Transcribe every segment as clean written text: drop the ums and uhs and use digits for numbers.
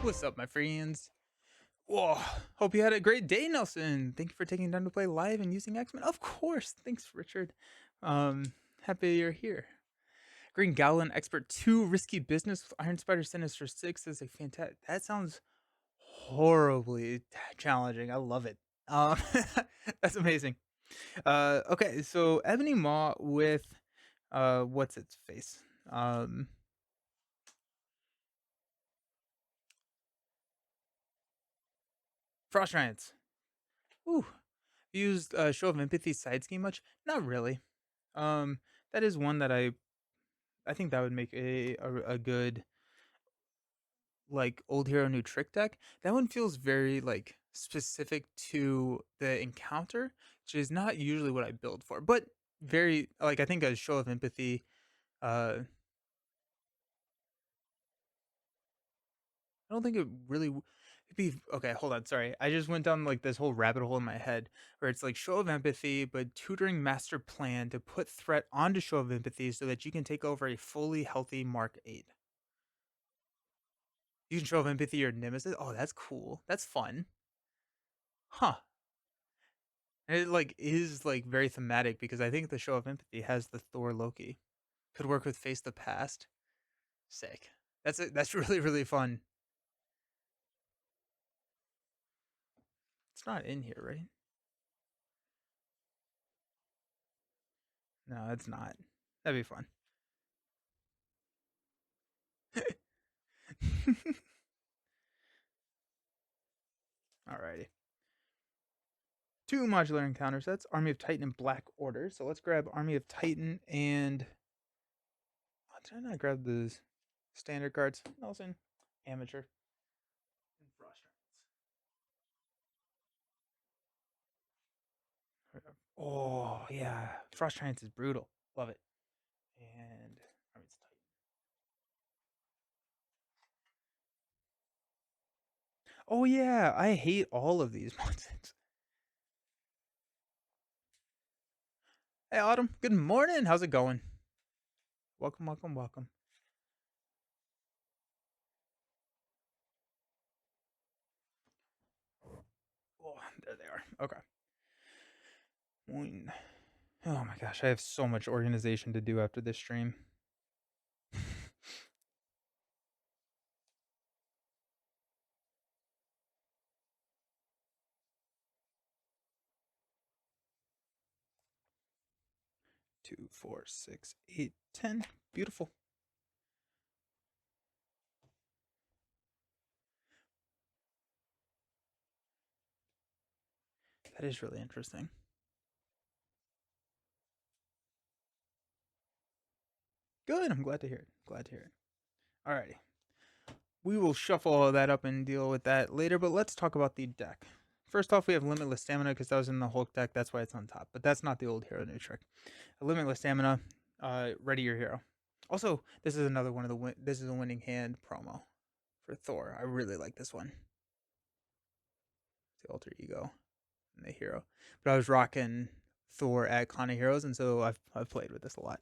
What's up, my friends? Whoa, hope you had a great day, Nelson. Thank you for taking time to play live and using X-Men. Of course. Thanks, Richard. Happy you're here. Green Goblin Expert 2, Risky Business with Iron Spider Sinister 6 is a fantastic. That sounds horribly challenging. I love it. Um, that's amazing. Okay, so Ebony Maw with, what's its face? Frost Giants. Ooh, used Show of Empathy side scheme much? Not really. Um, that is one that I think that would make a good like old hero new trick deck. That one feels very like specific to the encounter, which is not usually what I build for. But very like I think a Show of Empathy. I don't think it really it'd be okay. Hold on, sorry. I just went down like this whole rabbit hole in my head where it's like Show of Empathy, but tutoring master plan to put threat onto Show of Empathy so that you can take over a fully healthy Mark 8. You can Show of Empathy your nemesis. Oh, that's cool. That's fun. Huh. And it like is like very thematic because I think the Show of Empathy has the Thor Loki. Could work with Face the Past. Sick. That's really, really fun. It's not in here, right? No, it's not. That'd be fun. Alrighty. Two modular encounter sets, Army of Titan and Black Order. So let's grab Army of Titan and did I not grab the standard cards? Nelson, amateur, and Frost Giants. Oh yeah, Frost Giants is brutal. Love it. And Army of Titan. Oh yeah, I hate all of these ones. Hey Autumn, good morning. How's it going? Welcome, welcome, welcome. Oh, there they are. Okay. One. Oh my gosh, I have so much organization to do after this stream. 2, 4, 6, 8, 10. Beautiful. That is really interesting. Good. I'm glad to hear it. Glad to hear it. Alrighty. We will shuffle all that up and deal with that later, but let's talk about the deck. First off, we have Limitless Stamina because that was in the Hulk deck. That's why it's on top. But that's not the old hero new trick. Limitless Stamina, ready your hero. Also, this is another one of the this is a winning hand promo for Thor. I really like this one. The alter ego and the hero. But I was rocking Thor at Con of Heroes, and so I've played with this a lot.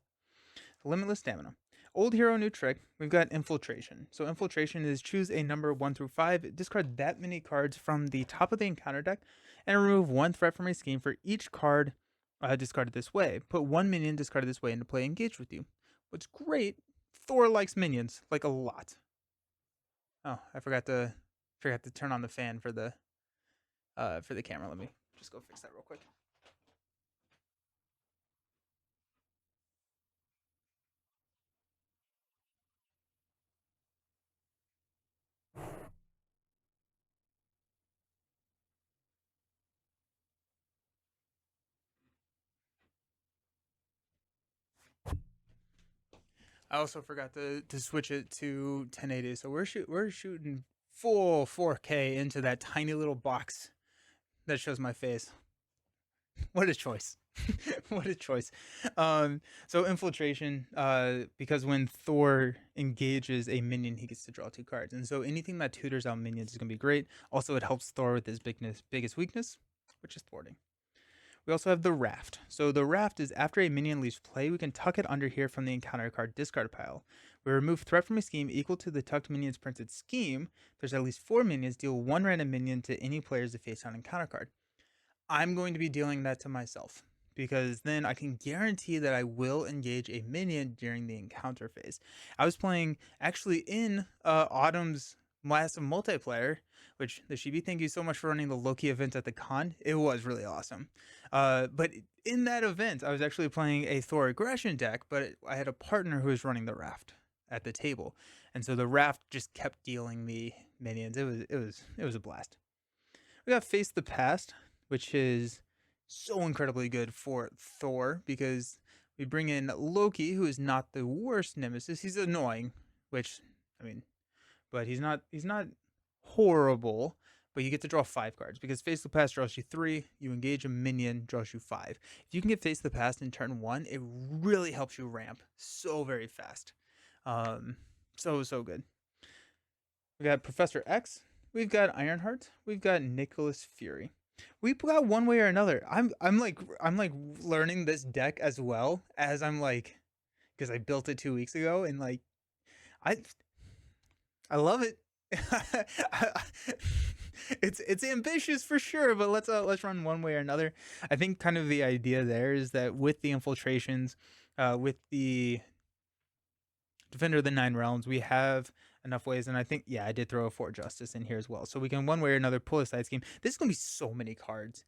Limitless Stamina. Old hero, new trick. We've got Infiltration. So Infiltration is choose a number 1 through 5, discard that many cards from the top of the encounter deck, and remove one threat from a scheme for each card discarded this way. Put one minion discarded this way into play engaged with you. What's great, Thor likes minions, like a lot. Oh, I forgot to turn on the fan for the camera. Let me just go fix that real quick. I also forgot to switch it to 1080, so we're shooting full 4K into that tiny little box that shows my face. What a choice! What a choice! So Infiltration, because when Thor engages a minion, he gets to draw 2 cards, and so anything that tutors out minions is gonna be great. Also, it helps Thor with his biggest weakness, which is thwarting. We also have the Raft. So the Raft is after a minion leaves play, we can tuck it under here from the encounter card discard pile. We remove threat from a scheme equal to the tucked minions printed scheme. There's at least 4 minions. Deal 1 random minion to any player's face-down encounter card. I'm going to be dealing that to myself, because then I can guarantee that I will engage a minion during the encounter phase. I was playing actually in Autumn's massive multiplayer, which the Shibi, thank you so much for running the Loki event at the con. It was really awesome. But in that event, I was actually playing a Thor aggression deck, but I had a partner who was running the raft at the table, and so the raft just kept dealing me minions. It was a blast. We got Face the Past, which is so incredibly good for Thor, because we bring in Loki, who is not the worst nemesis. He's annoying, which, I mean, but he's not horrible. But you get to draw 5 cards, because Face the Past draws you 3. You engage a minion, draws you 5. If you can get Face the Past in turn 1, it really helps you ramp so very fast. So good. We got Professor X. We've got Ironheart. We've got Nicholas Fury. We've got one way or another. I'm like learning this deck as well as I'm like, because I built it 2 weeks ago, and like I I love it. It's ambitious for sure, but let's run one way or another. I think kind of the idea there is that with the infiltrations, with the Defender of the Nine Realms, we have enough ways, and I think, yeah, I did throw a Fort Justice in here as well, so we can one way or another pull a side scheme. This is gonna be so many cards.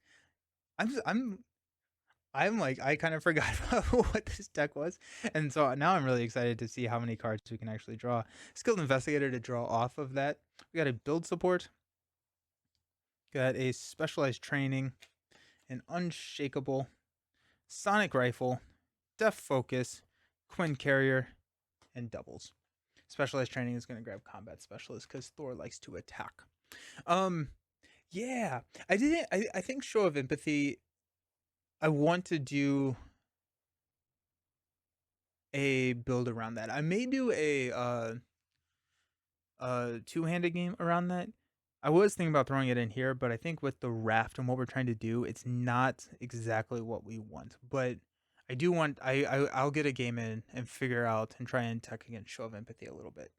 I'm like, I kind of forgot what this deck was, and so now I'm really excited to see how many cards we can actually draw. Skilled Investigator to draw off of that. We got a build support, got a specialized training, an unshakable, sonic rifle, def focus, Quinn Carrier, and doubles. Specialized training is going to grab combat specialist because Thor likes to attack. Yeah, I didn't. I think Show of Empathy. I want to do a build around that. I may do a two-handed game around that. I was thinking about throwing it in here, but I think with the raft and what we're trying to do, it's not exactly what we want. But I do want. I'll get a game in and figure out and try and tech against Show of Empathy a little bit.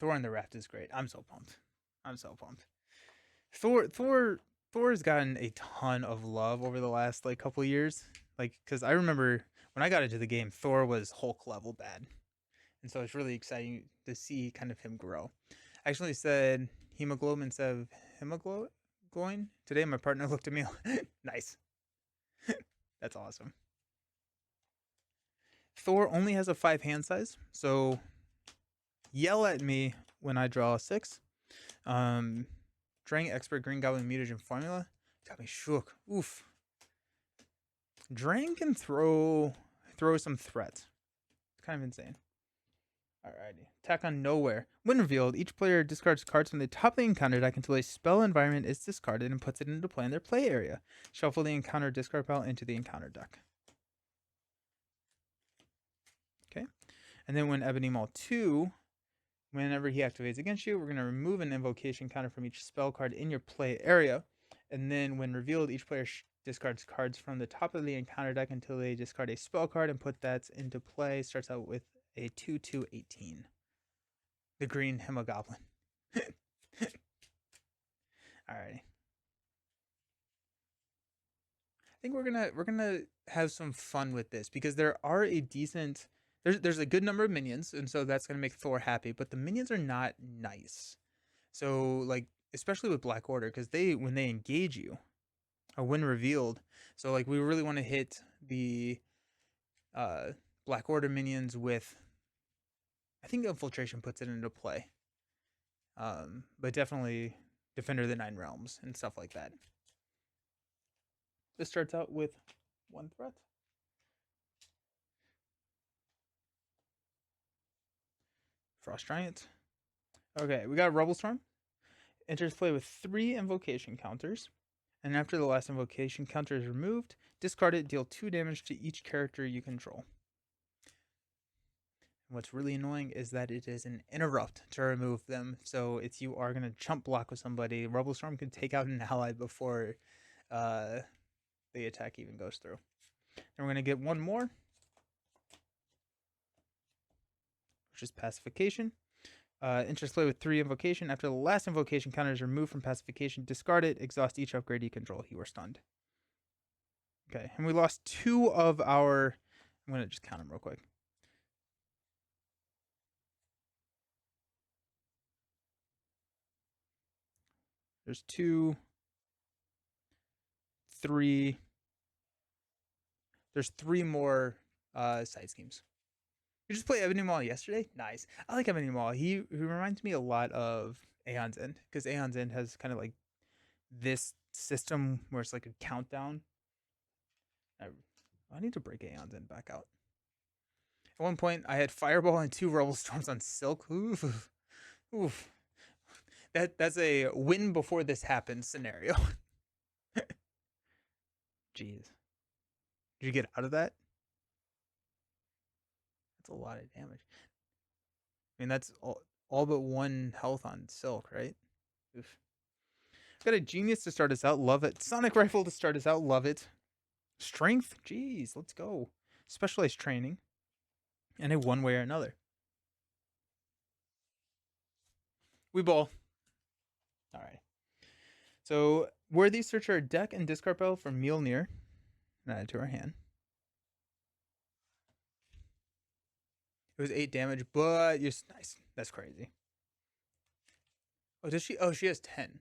Thor and the raft is great. I'm so pumped. I'm so pumped. Thor's gotten a ton of love over the last like couple years. Like, because I remember when I got into the game, Thor was Hulk level bad, and so it's really exciting to see kind of him grow. I actually said hemoglobin instead of hemoglobin today. My partner looked at me. Nice. That's awesome. Thor only has a 5 hand size, so yell at me when I draw a 6. Drang Expert Green Goblin Mutagen Formula got me shook. Oof. Drang can throw some threats. It's kind of insane. Alrighty. Attack on Nowhere. When revealed, each player discards cards from the top of the encounter deck until a spell environment is discarded and puts it into play in their play area. Shuffle the encounter discard pile into the encounter deck. Okay. And then when Ebony Maul 2, whenever he activates against you, we're going to remove an invocation counter from each spell card in your play area. And then when revealed, each player discards cards from the top of the encounter deck until they discard a spell card and put that into play. Starts out with a 2/2/18. The green Hemogoblin. Alrighty. I think we're gonna have some fun with this, because there are a decent there's a good number of minions, and so that's gonna make Thor happy, but the minions are not nice. So like, especially with Black Order, because when they engage you, or when revealed, so like we really want to hit the Black Order minions with, I think Infiltration puts it into play. But definitely Defender of the Nine Realms and stuff like that. This starts out with 1 threat. Frost Giant. Okay, we got Rubble Storm. Enters play with 3 invocation counters. And after the last invocation counter is removed, discard it, deal 2 damage to each character you control. And what's really annoying is that it is an interrupt to remove them. So it's, you are going to chump block with somebody. Rubble Storm can take out an ally before the attack even goes through. And we're going to get one more. which is pacification. Interest play with 3 invocation. After the last invocation counter is removed from pacification, discard it. Exhaust each upgrade you control. You are stunned. Okay, and we lost 2 of our. I'm gonna just count them real quick. There's 2, 3. There's 3 more side schemes. You just played Ebony Maw yesterday? Nice. I like Ebony Maw. He reminds me a lot of Aeon's End, because Aeon's End has kind of like this system where it's like a countdown. I need to break Aeon's End back out. At one point, I had Fireball and 2 Rebel Storms on Silk. Oof. Oof. That's a win before this happens scenario. Jeez. Did you get out of that? That's a lot of damage. I mean, that's all but 1 health on Silk, right? Oof. Got a Genius to start us out. Love it. Sonic Rifle to start us out. Love it. Strength. Jeez, let's go. Specialized training. And a one way or another. We ball. All right. So, Worthy search our deck and discard pile for Mjolnir. And add it to our hand. It was 8 damage, but you're nice. That's crazy. Oh, does she? Oh, she has 10.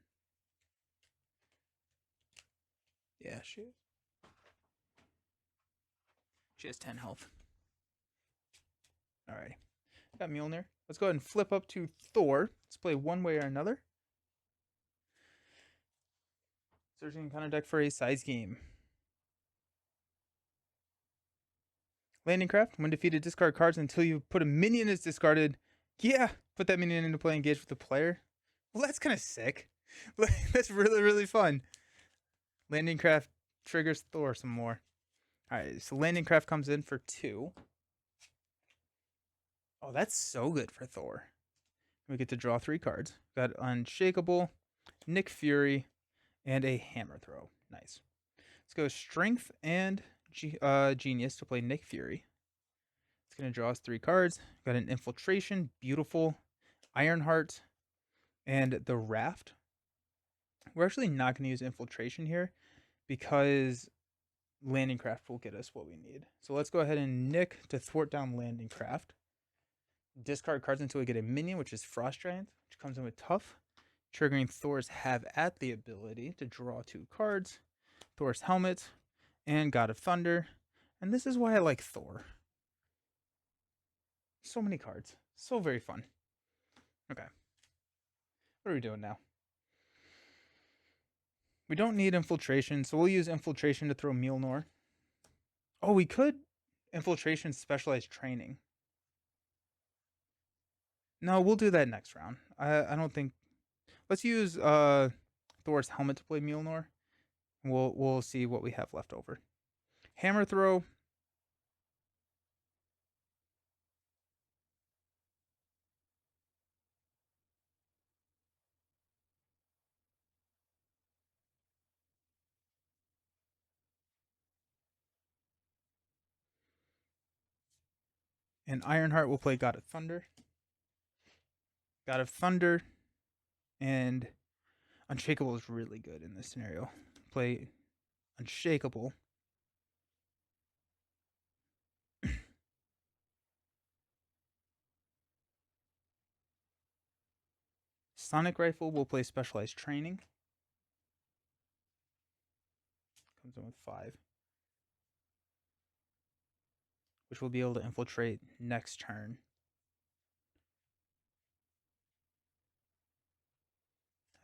Yeah, she has 10 health. Alrighty. Got Mjolnir. Let's go ahead and flip up to Thor. Let's play one way or another. Searching counter deck for a size game. Landing Craft. When defeated, discard cards until you put a minion is discarded. Yeah, put that minion into play, engage with the player. Well, that's kind of sick. That's really, really fun. Landing Craft triggers Thor some more. Alright, so Landing Craft comes in for 2. Oh, that's so good for Thor. We get to draw 3 cards. Got Unshakable, Nick Fury, and a Hammer Throw. Nice. Let's go Strength and Genius to play Nick Fury. It's going to draw us 3 cards. Got an Infiltration, beautiful, Ironheart, and the Raft. We're actually not going to use Infiltration here because Landing Craft will get us what we need. So let's go ahead and Nick to thwart down Landing Craft. Discard cards until we get a minion, which is Frost Giant, which comes in with Tough. Triggering Thor's Have At the ability to draw 2 cards. Thor's Helmet and God of Thunder. And this is why I like Thor. So many cards. So very fun. Okay. What are we doing now? We don't need Infiltration, so we'll use Infiltration to throw Mjolnir. Oh, we could Infiltration Specialized Training. No, we'll do that next round. I don't think. Let's use Thor's Helmet to play Mjolnir. We'll see what we have left over. Hammer Throw. And Ironheart will play God of Thunder. God of Thunder and Unshakable is really good in this scenario. Play Unshakable. Sonic Rifle will play Specialized Training. Comes in with 5. Which will be able to infiltrate next turn.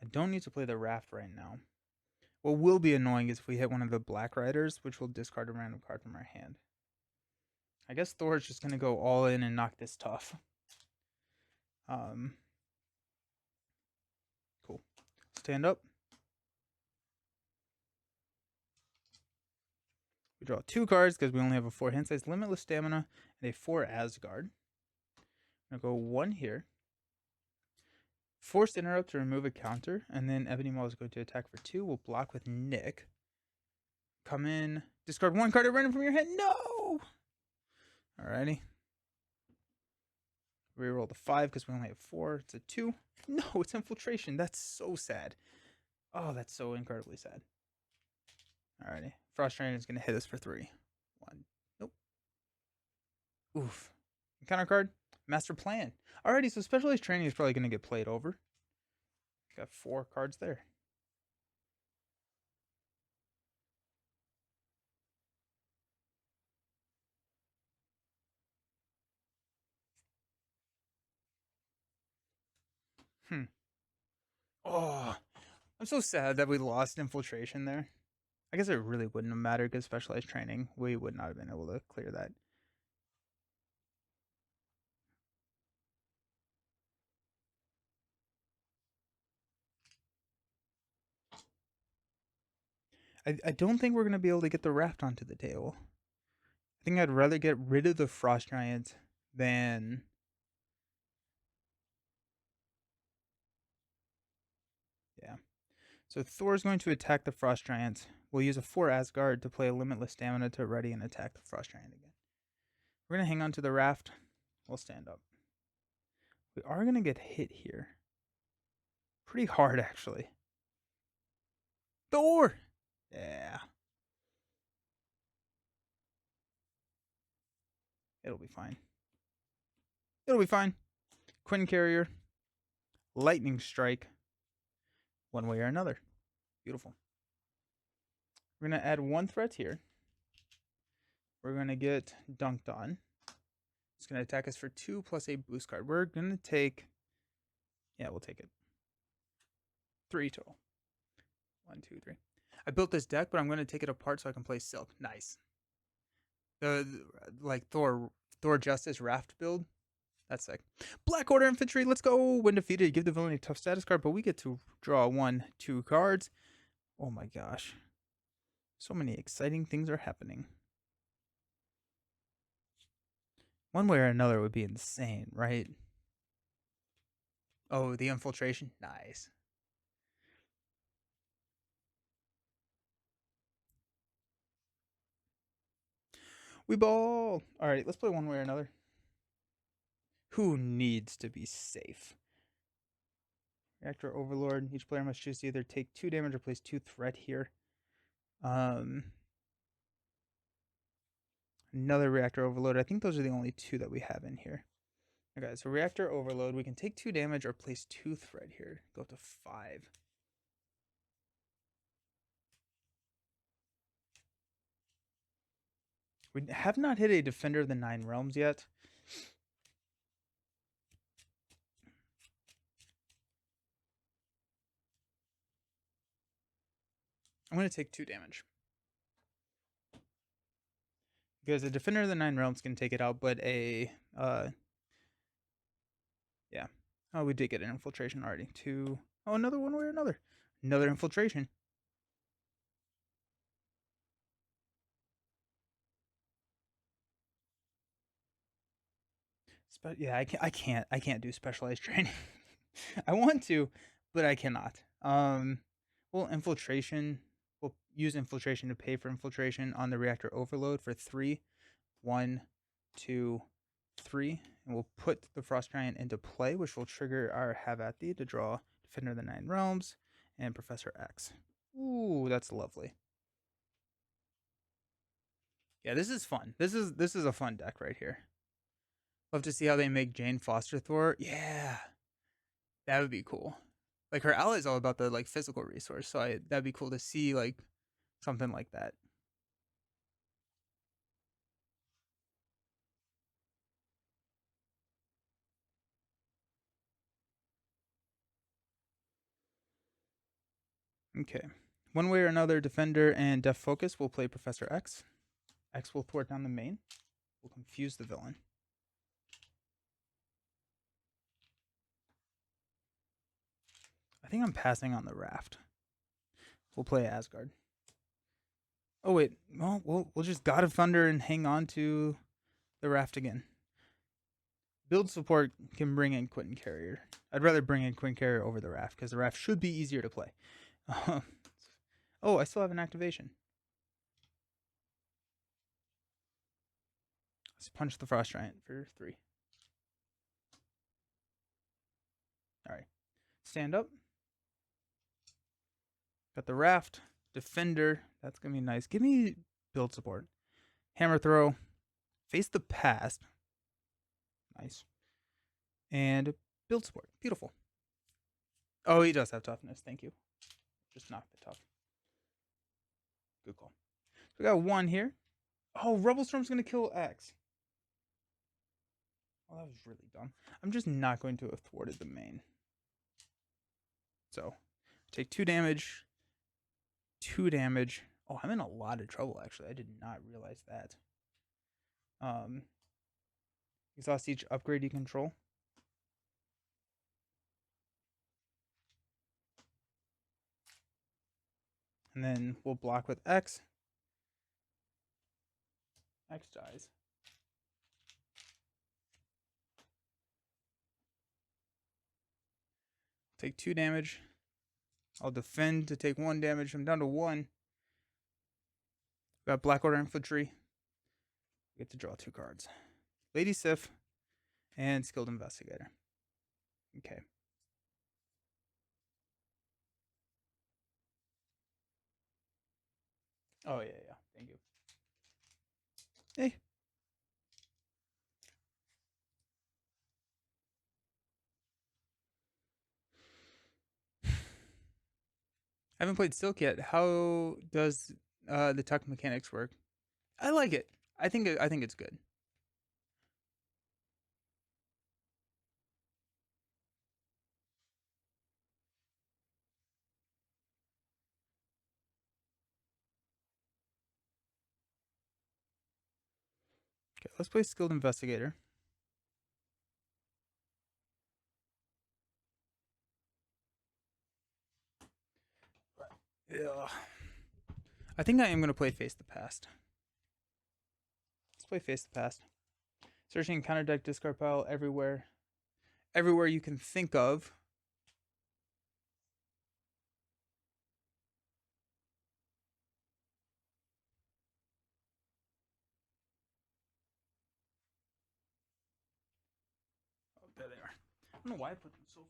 I don't need to play the Raft right now. What will be annoying is if we hit one of the Black Riders, which will discard a random card from our hand. I guess Thor is just going to go all in and knock this tough. Cool. Stand up. We draw 2 cards because we only have a 4 hand size, Limitless Stamina, and a 4 Asgard. I'm going to go 1 here. Forced Interrupt to remove a counter, and then Ebony Maw is going to attack for 2. We'll block with Nick. Come in, discard 1 card at random from your hand. No! Alrighty. Reroll the 5 because we only have 4. It's a 2. No, it's infiltration. That's so sad. Oh, that's so incredibly sad. Alrighty. Frost Giant is going to hit us for 3. 1. Nope. Oof. Counter card. Master Plan. Alrighty, so Specialized Training is probably going to get played over. Got 4 cards there. Oh, I'm so sad that we lost Infiltration there. I guess it really wouldn't have mattered because Specialized Training, we would not have been able to clear that. I don't think we're going to be able to get the Raft onto the table. I think I'd rather get rid of the Frost Giant than... Yeah. So Thor's going to attack the Frost Giant. We'll use a 4 Asgard to play a Limitless Stamina to ready and attack the Frost Giant again. We're going to hang on to the Raft. We'll stand up. We are going to get hit here. Pretty hard, actually. Thor! Yeah. It'll be fine. It'll be fine. Quinn Carrier. Lightning Strike. One way or another. Beautiful. We're going to add 1 threat here. We're going to get dunked on. It's going to attack us for 2 plus a boost card. We're going to take... Yeah, we'll take it. 3 total. 1, 2, 3. I built this deck, but I'm going to take it apart so I can play Silk. Nice. The like Thor Justice Raft build. That's sick. Black Order Infantry, let's go. When defeated, give the villain a tough status card, but we get to draw 1, 2 cards. Oh my gosh. So many exciting things are happening. One way or another would be insane, right? Oh, the Infiltration? Nice. We ball. All right, let's play one way or another. Who needs to be safe? Reactor Overlord. Each player must choose to either take 2 damage or place 2 threat here. Another Reactor Overload. I think those are the only 2 that we have in here. Okay, so Reactor Overload. We can take 2 damage or place 2 threat here. Go up to 5. We have not hit a Defender of the 9 Realms yet. I'm going to take 2 damage. Because a Defender of the 9 Realms can take it out, but a... yeah. Oh, we did get an Infiltration already. 2... Oh, another one way or another. Another Infiltration. Yeah, I can't do Specialized Training. I want to, but I cannot. Well, Infiltration. We'll use Infiltration to pay for Infiltration on the Reactor Overload for 3. 1, 2, 3. And we'll put the Frost Giant into play, which will trigger our Have at Thee to draw Defender of the 9 Realms and Professor X. Ooh, that's lovely. Yeah, this is fun. This is a fun deck right here. Love to see how they make Jane Foster Thor. Yeah, that would be cool. Like her ally is all about the like physical resource, so that'd be cool to see like something like that. Okay, one way or another, Defender and Def Focus will play Professor X. X will thwart down the main. Will confuse the villain. I think I'm passing on the Raft. We'll play Asgard. Oh wait, well we'll just God of Thunder and hang on to the Raft again. Build support can bring in Quentin Carrier. I'd rather bring in Quentin Carrier over the Raft because the Raft should be easier to play. Oh, I still have an activation. Let's punch the Frost Giant for 3. All right. Stand up. Got the raft. Defender. That's going to be nice. Give me build support. Hammer throw. Face the past. Nice. And build support. Beautiful. Oh, he does have toughness. Thank you. Just knock the tough. Good call. We got one here. Oh, Rebel Storm's going to kill X. Oh, that was really dumb. I'm just not going to have thwarted the main. So, take 2 damage. 2 damage. Oh, I'm in a lot of trouble, actually. I did not realize that. Exhaust each upgrade you control. And then we'll block with X. X dies. Take 2 damage. I'll defend to take 1 damage. I'm down to 1. Got Black Order Infantry. Get to draw 2 cards. Lady Sif and Skilled Investigator. Okay. Oh, yeah. Thank you. Hey. I haven't played Silk yet. How does the tuck mechanics work? I like it. I think it's good. Okay, let's play Skilled Investigator. Yeah. I think I am going to play Face the Past. Let's play Face the Past. Searching counter deck discard pile everywhere. Everywhere you can think of. Oh, there they are. I don't know why I put them so far away.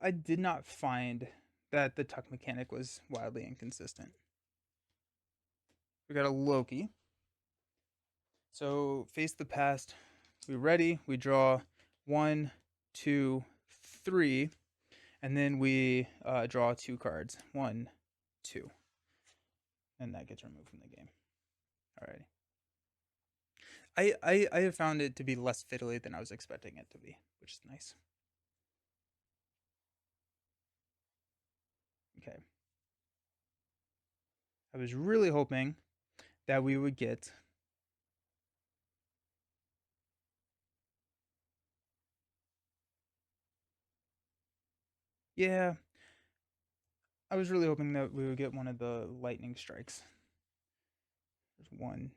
I did not find that the tuck mechanic was wildly inconsistent. We got a Loki. So Face the Past. We ready. We draw 1, 2, 3, and then we draw 2 cards. 1, 2, and that gets removed from the game. Alrighty. I have found it to be less fiddly than I was expecting it to be, which is nice. Okay. I was really hoping that we would get yeah. I was really hoping that we would get one of the lightning strikes. There's one.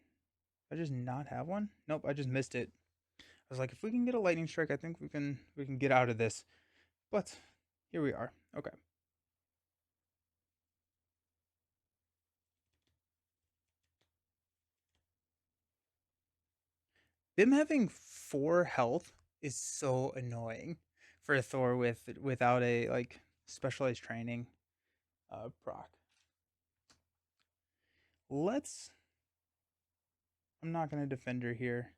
Did I just not have one? Nope, I just missed it. I was like, if we can get a lightning strike, I think we can get out of this. But here we are. Okay. Them having 4 health is so annoying for a Thor without a like specialized training proc. Let's I'm not gonna defend her here.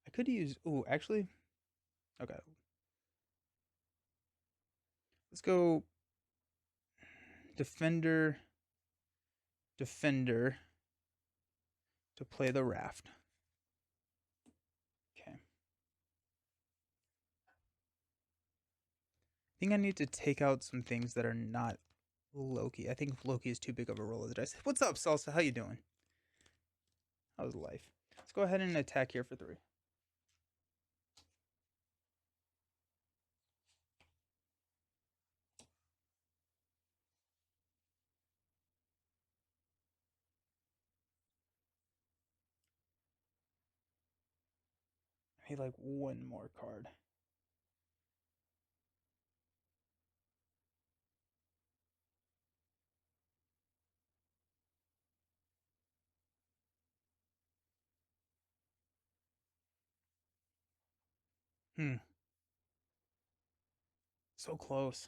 I could use actually okay. Let's go defender to play the raft. Okay. I think I need to take out some things that are not Loki. I think Loki is too big of a roll of the dice. What's up, Salsa? How you doing? How's life? Let's go ahead and attack here for 3. I need like 1 more card. So close.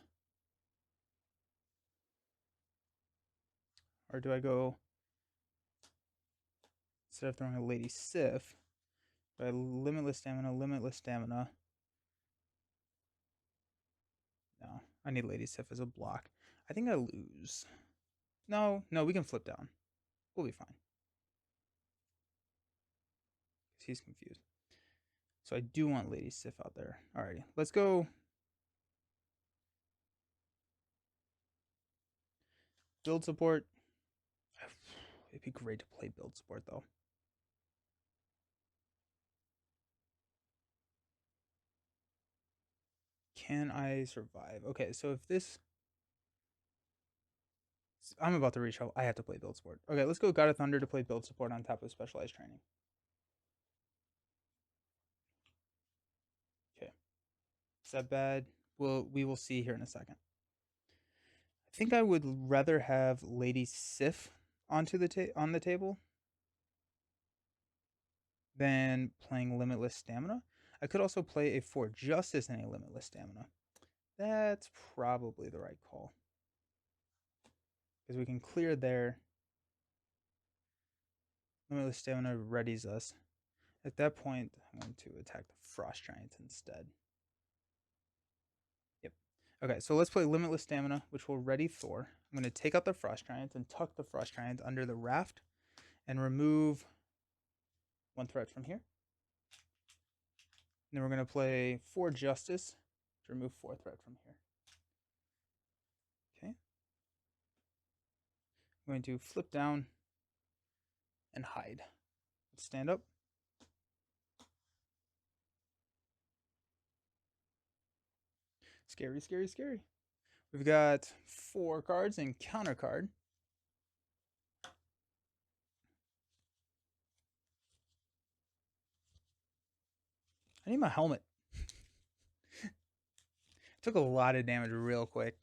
Or do I go, instead of throwing a Lady Sif, do I limitless stamina, limitless stamina? No, I need Lady Sif as a block. I think I lose. No, we can flip down. We'll be fine. He's confused. So I do want Lady Sif out there. Alrighty, let's go. Build support. It'd be great to play build support though. Can I survive? Okay, so if this, I'm about to reach out. I have to play build support. Okay, let's go God of Thunder to play build support on top of specialized training. Okay, is that bad? We will see here in a second. I think I would rather have Lady Sif on the table than playing Limitless Stamina. I could also play a For Justice and a Limitless Stamina. That's probably the right call. Because we can clear there. Limitless Stamina readies us. At that point, I'm going to attack the Frost Giant instead. Yep. Okay, so let's play Limitless Stamina, which will ready Thor. I'm going to take out the Frost Giant and tuck the Frost Giant under the raft and remove one threat from here. And then we're going to play For Justice to remove 4 threat from here. Okay. I'm going to flip down and hide. Let's stand up. Scary, scary, scary. We've got 4 cards and counter card. I need my helmet. Took a lot of damage real quick.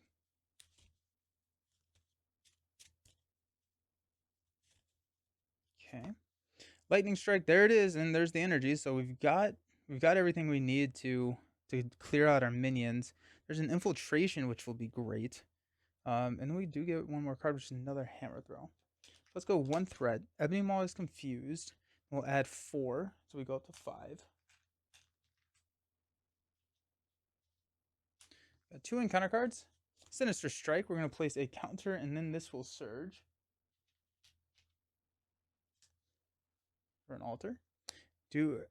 Okay. Lightning strike, there it is, and there's the energy. So we've got everything we need to clear out our minions. There's an infiltration, which will be great. And then we do get one more card, which is another hammer throw. Let's go 1 threat. Ebony Maw is confused. We'll add 4, so we go up to 5. Got 2 encounter cards. Sinister Strike, we're going to place a counter, and then this will surge for an altar. Do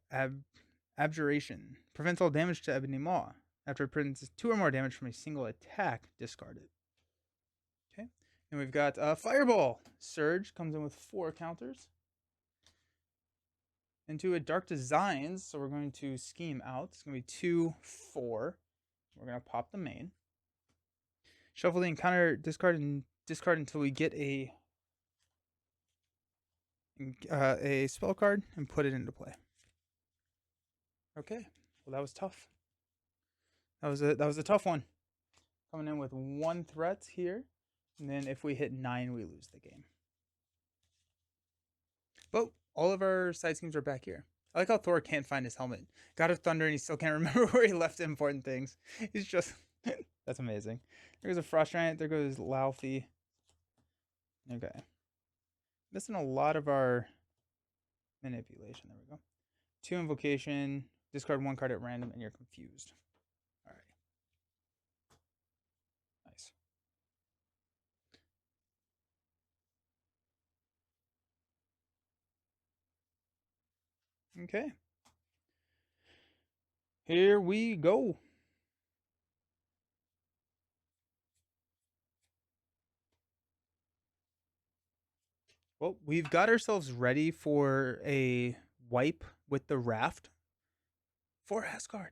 Abjuration. Prevents all damage to Ebony Maw. After it prevents 2 or more damage from a single attack, discard it. Okay. And we've got Fireball. Surge comes in with 4 counters. Into a Dark Designs, so we're going to scheme out. It's going to be 2, 4. We're going to pop the main. Shuffle the encounter, discard until we get a spell card and put it into play. Okay, well that was tough. That was a tough one. Coming in with 1 threat here, and then if we hit 9, we lose the game. But all of our side schemes are back here. I like how Thor can't find his helmet. God of Thunder, and he still can't remember where he left important things. He's just that's amazing. There goes a Frost Giant. There goes Laufey. Okay, missing a lot of our manipulation. There we go. 2 invocation. Discard 1 card at random, and you're confused. All right. Nice. Okay. Here we go. Well, we've got ourselves ready for a wipe with the raft for Asgard.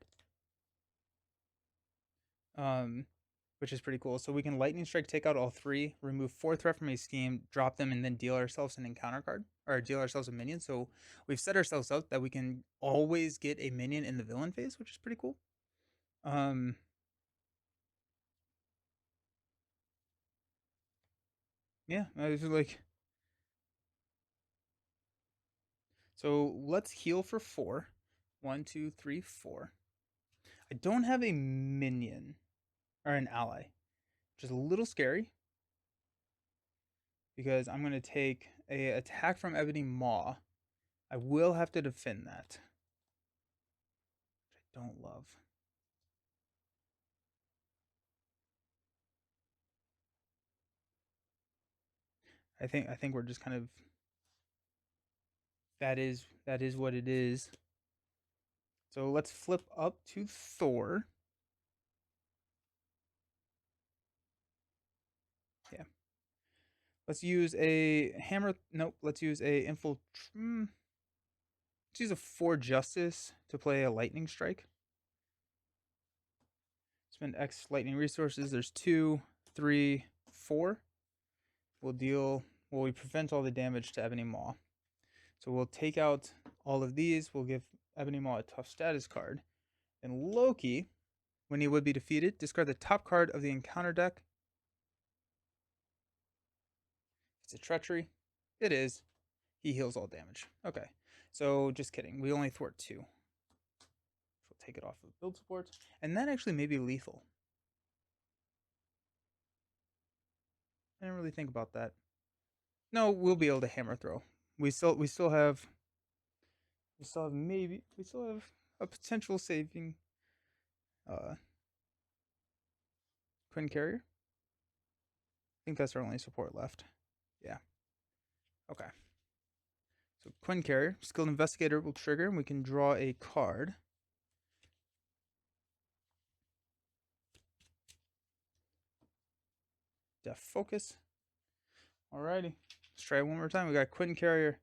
Which is pretty cool. So we can Lightning Strike, take out all 3, remove 4 threat from a scheme, drop them, and then deal ourselves an encounter card, or deal ourselves a minion. So we've set ourselves up that we can always get a minion in the villain phase, which is pretty cool. Yeah, I was like, so let's heal for 4. 1, 2, 3, 4. I don't have a minion or an ally, which is a little scary because I'm going to take a attack from Ebony Maw. I will have to defend that, which I don't love. I think we're just kind of that is what it is. So let's flip up to Thor. Yeah. Let's use a hammer. Nope. Let's use a let's use a 4 justice to play a lightning strike. Spend X lightning resources. There's 2, 3, 4. We prevent all the damage to Ebony Maw. So we'll take out all of these. We'll give Ebony Maw a tough status card. And Loki, when he would be defeated, discard the top card of the encounter deck. It's a treachery. It is. He heals all damage. Okay. So just kidding. We only thwart 2. So we'll take it off of build support. And that actually may be lethal. I didn't really think about that. No, we'll be able to hammer throw. We still have a potential saving Quinn Carrier. I think that's our only support left. Yeah. Okay. So Quinn Carrier, Skilled Investigator will trigger, and we can draw a card. Def Focus. Alrighty. Let's try it one more time. We got Quinn Carrier,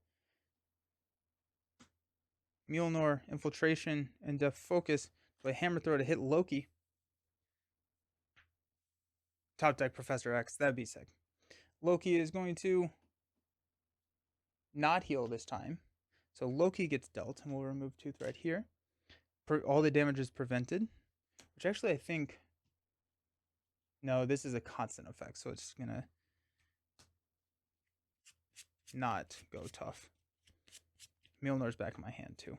Mjolnir, Infiltration, and Def Focus. Play Hammer Throw to hit Loki. Top deck Professor X. That'd be sick. Loki is going to not heal this time. So Loki gets dealt, and we'll remove Tooth right here. All the damage is prevented, which actually I think... No, this is a constant effect, so it's going to not go tough. Mjolnir's back in my hand, too.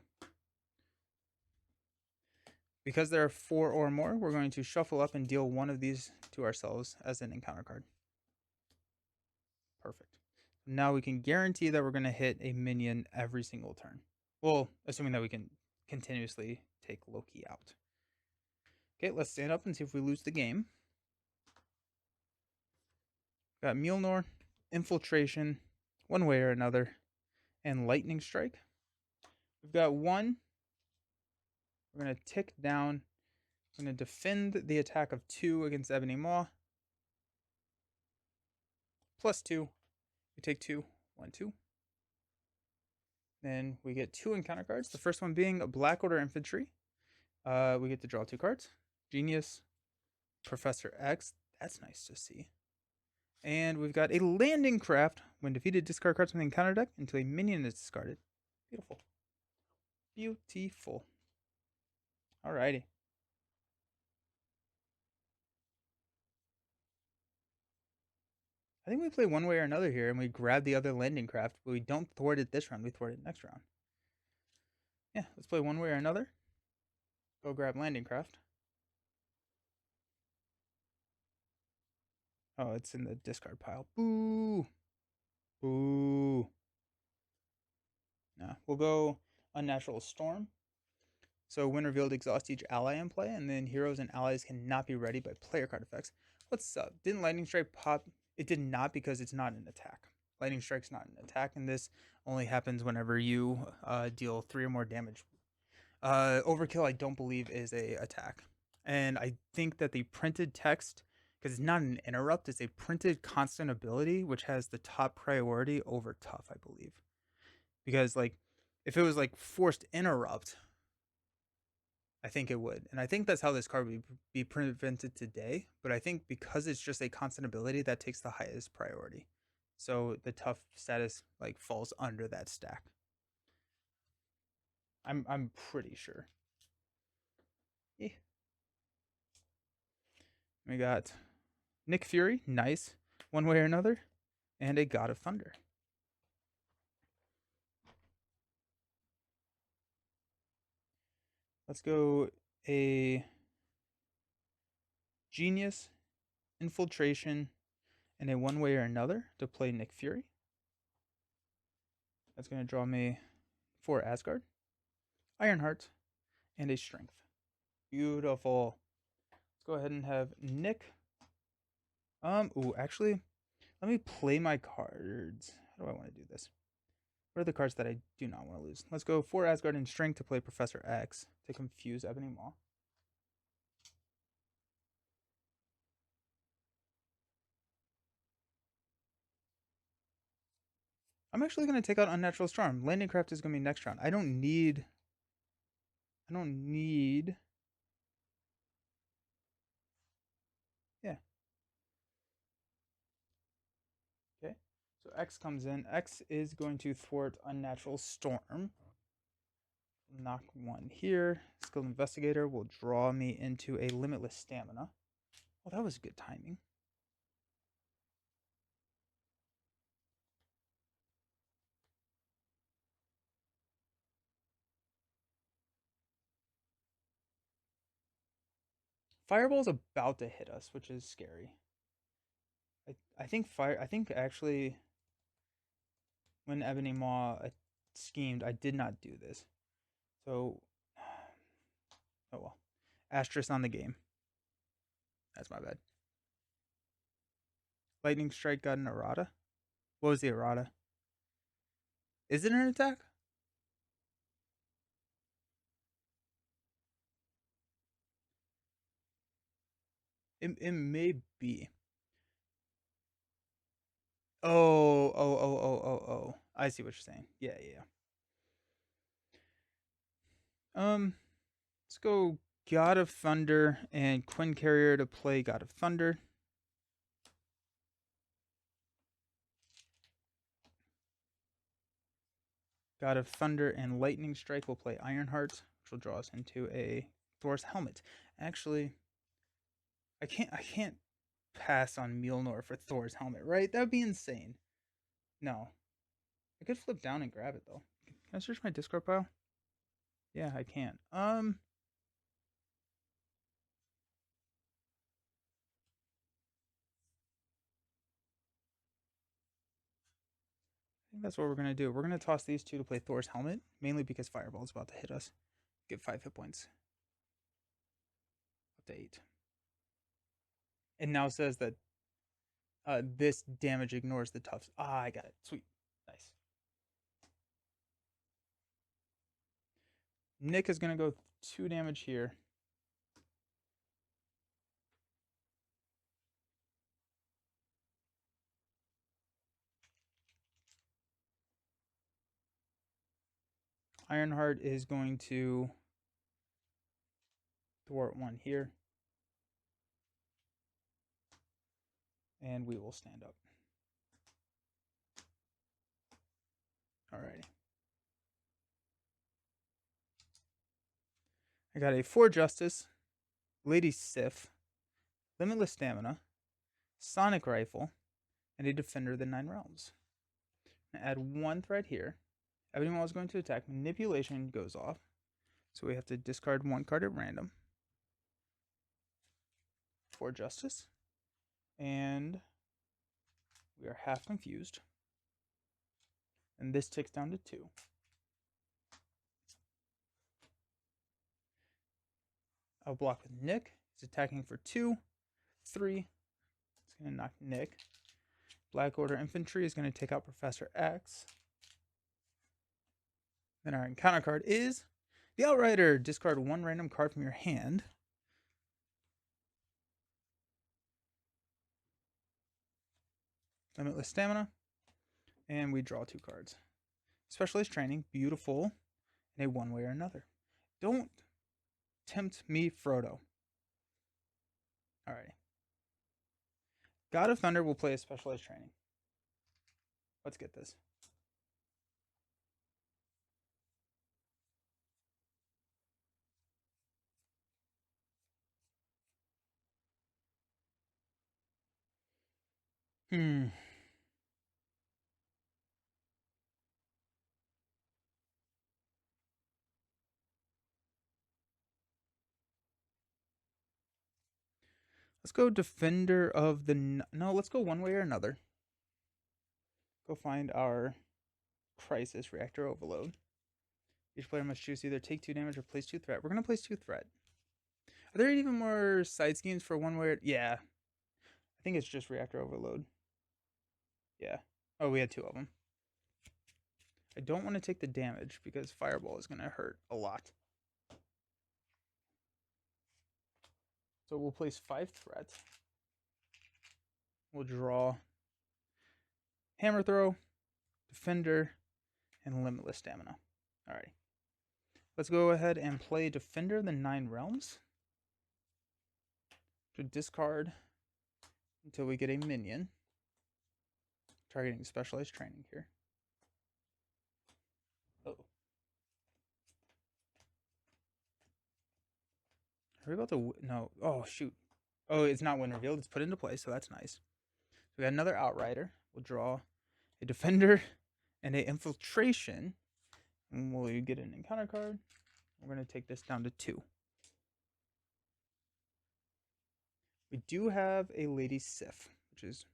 Because there are 4 or more, we're going to shuffle up and deal one of these to ourselves as an encounter card. Perfect. Now we can guarantee that we're going to hit a minion every single turn. Well, assuming that we can continuously take Loki out. Okay, let's stand up and see if we lose the game. Got Mjolnir, Infiltration, one way or another, and Lightning Strike. We've got 1. We're going to tick down. We're going to defend the attack of 2 against Ebony Maw. Plus 2. We take 2. 1, 2. Then we get 2 encounter cards. The first one being a Black Order Infantry. We get to draw 2 cards. Genius, Professor X. That's nice to see. And we've got a Landing Craft. When defeated, discard cards from the encounter deck until a minion is discarded. Beautiful. Beautiful. Alrighty. I think we play one way or another here, and we grab the other Landing Craft, but we don't thwart it this round. We thwart it next round. Yeah, let's play one way or another. Go grab Landing Craft. Oh, it's in the discard pile. Boo! Boo! Nah, we'll go Unnatural Storm. So when revealed, exhaust each ally in play, and then heroes and allies cannot be ready by player card effects. What's up? Didn't Lightning Strike pop? It did not, because it's not an attack. Lightning Strike's not an attack, and this only happens whenever you deal 3 or more damage. Overkill, I don't believe, is a attack. And I think that the printed text, because it's not an interrupt, it's a printed constant ability, which has the top priority over tough, I believe. Because, like, if it was, like, forced interrupt, I think it would. And I think that's how this card would be prevented today. But I think because it's just a constant ability, that takes the highest priority. So the tough status, like, falls under that stack. I'm pretty sure. Yeah. We got Nick Fury, nice, one way or another, and a God of Thunder. Let's go a Genius, Infiltration, and a one way or another to play Nick Fury. That's going to draw me 4 Asgard, Ironheart, and a Strength. Beautiful. Let's go ahead and have Nick. Actually, let me play my cards. How do I want to do this? What are the cards that I do not want to lose? Let's go 4 Asgard and Strength to play Professor X to confuse Ebony Maw. I'm actually going to take out Unnatural Storm. Landing Craft is going to be next round. I don't need. Yeah. Okay. So X comes in. X is going to thwart Unnatural Storm. Knock 1 here. Skilled Investigator will draw me into a Limitless Stamina. Oh, that was good timing. Fireball's about to hit us, which is scary. I think actually when Ebony Maw schemed, I did not do this. So, oh well. Asterisk on the game. That's my bad. Lightning Strike got an errata. What was the errata? Is it an attack? It may be. Oh. I see what you're saying. Yeah. Let's go God of Thunder and Quinn Carrier to play God of Thunder. God of Thunder and Lightning Strike will play Ironheart, which will draw us into a Thor's Helmet. Actually, I can't pass on Mjolnir for Thor's Helmet, right? That would be insane. No. I could flip down and grab it though. Can I search my discard pile? Yeah, I can. I think that's what we're gonna do. We're gonna toss these two to play Thor's Helmet, mainly because Fireball is about to hit us. Get 5 hit points. Up to 8. It now says that this damage ignores the toughs. Ah, I got it. Sweet. Nice. Nick is going to go 2 damage here. Ironheart is going to thwart 1 here. And we will stand up. Alrighty. I got a 4 Justice, Lady Sif, Limitless Stamina, Sonic Rifle, and a Defender of the 9 Realms. Add 1 threat here. Everyone is going to attack. Manipulation goes off. So we have to discard 1 card at random. 4 Justice. And we are half confused. And this ticks down to 2. I'll block with Nick. He's attacking for 2, 3. It's going to knock Nick. Black Order Infantry is going to take out Professor X. Then our encounter card is the Outrider. Discard 1 random card from your hand. Limitless Stamina. And we draw 2 cards. Specialized Training, beautiful, in a one way or another. Don't tempt me, Frodo. Alrighty. God of Thunder will play a Specialized Training. Let's get this. Let's go Defender of the... No, let's go one way or another. Go find our Crisis Reactor Overload. Each player must choose either take 2 damage or place 2 threat. We're going to place 2 threat. Are there even more side schemes for one way? Yeah. I think it's just Reactor Overload. Yeah. Oh, we had 2 of them. I don't want to take the damage because Fireball is going to hurt a lot. So we'll place 5 threat. We'll draw Hammer Throw, Defender, and Limitless Stamina. Alrighty. Let's go ahead and play Defender the 9 Realms. To discard until we get a minion. Targeting Specialized Training here. Oh. Are we about to... No. Oh, shoot. Oh, it's not when revealed. It's put into play, so that's nice. We got another Outrider. We'll draw a Defender and a Infiltration. And we'll get an encounter card. We're going to take this down to 2. We do have a Lady Sif, which is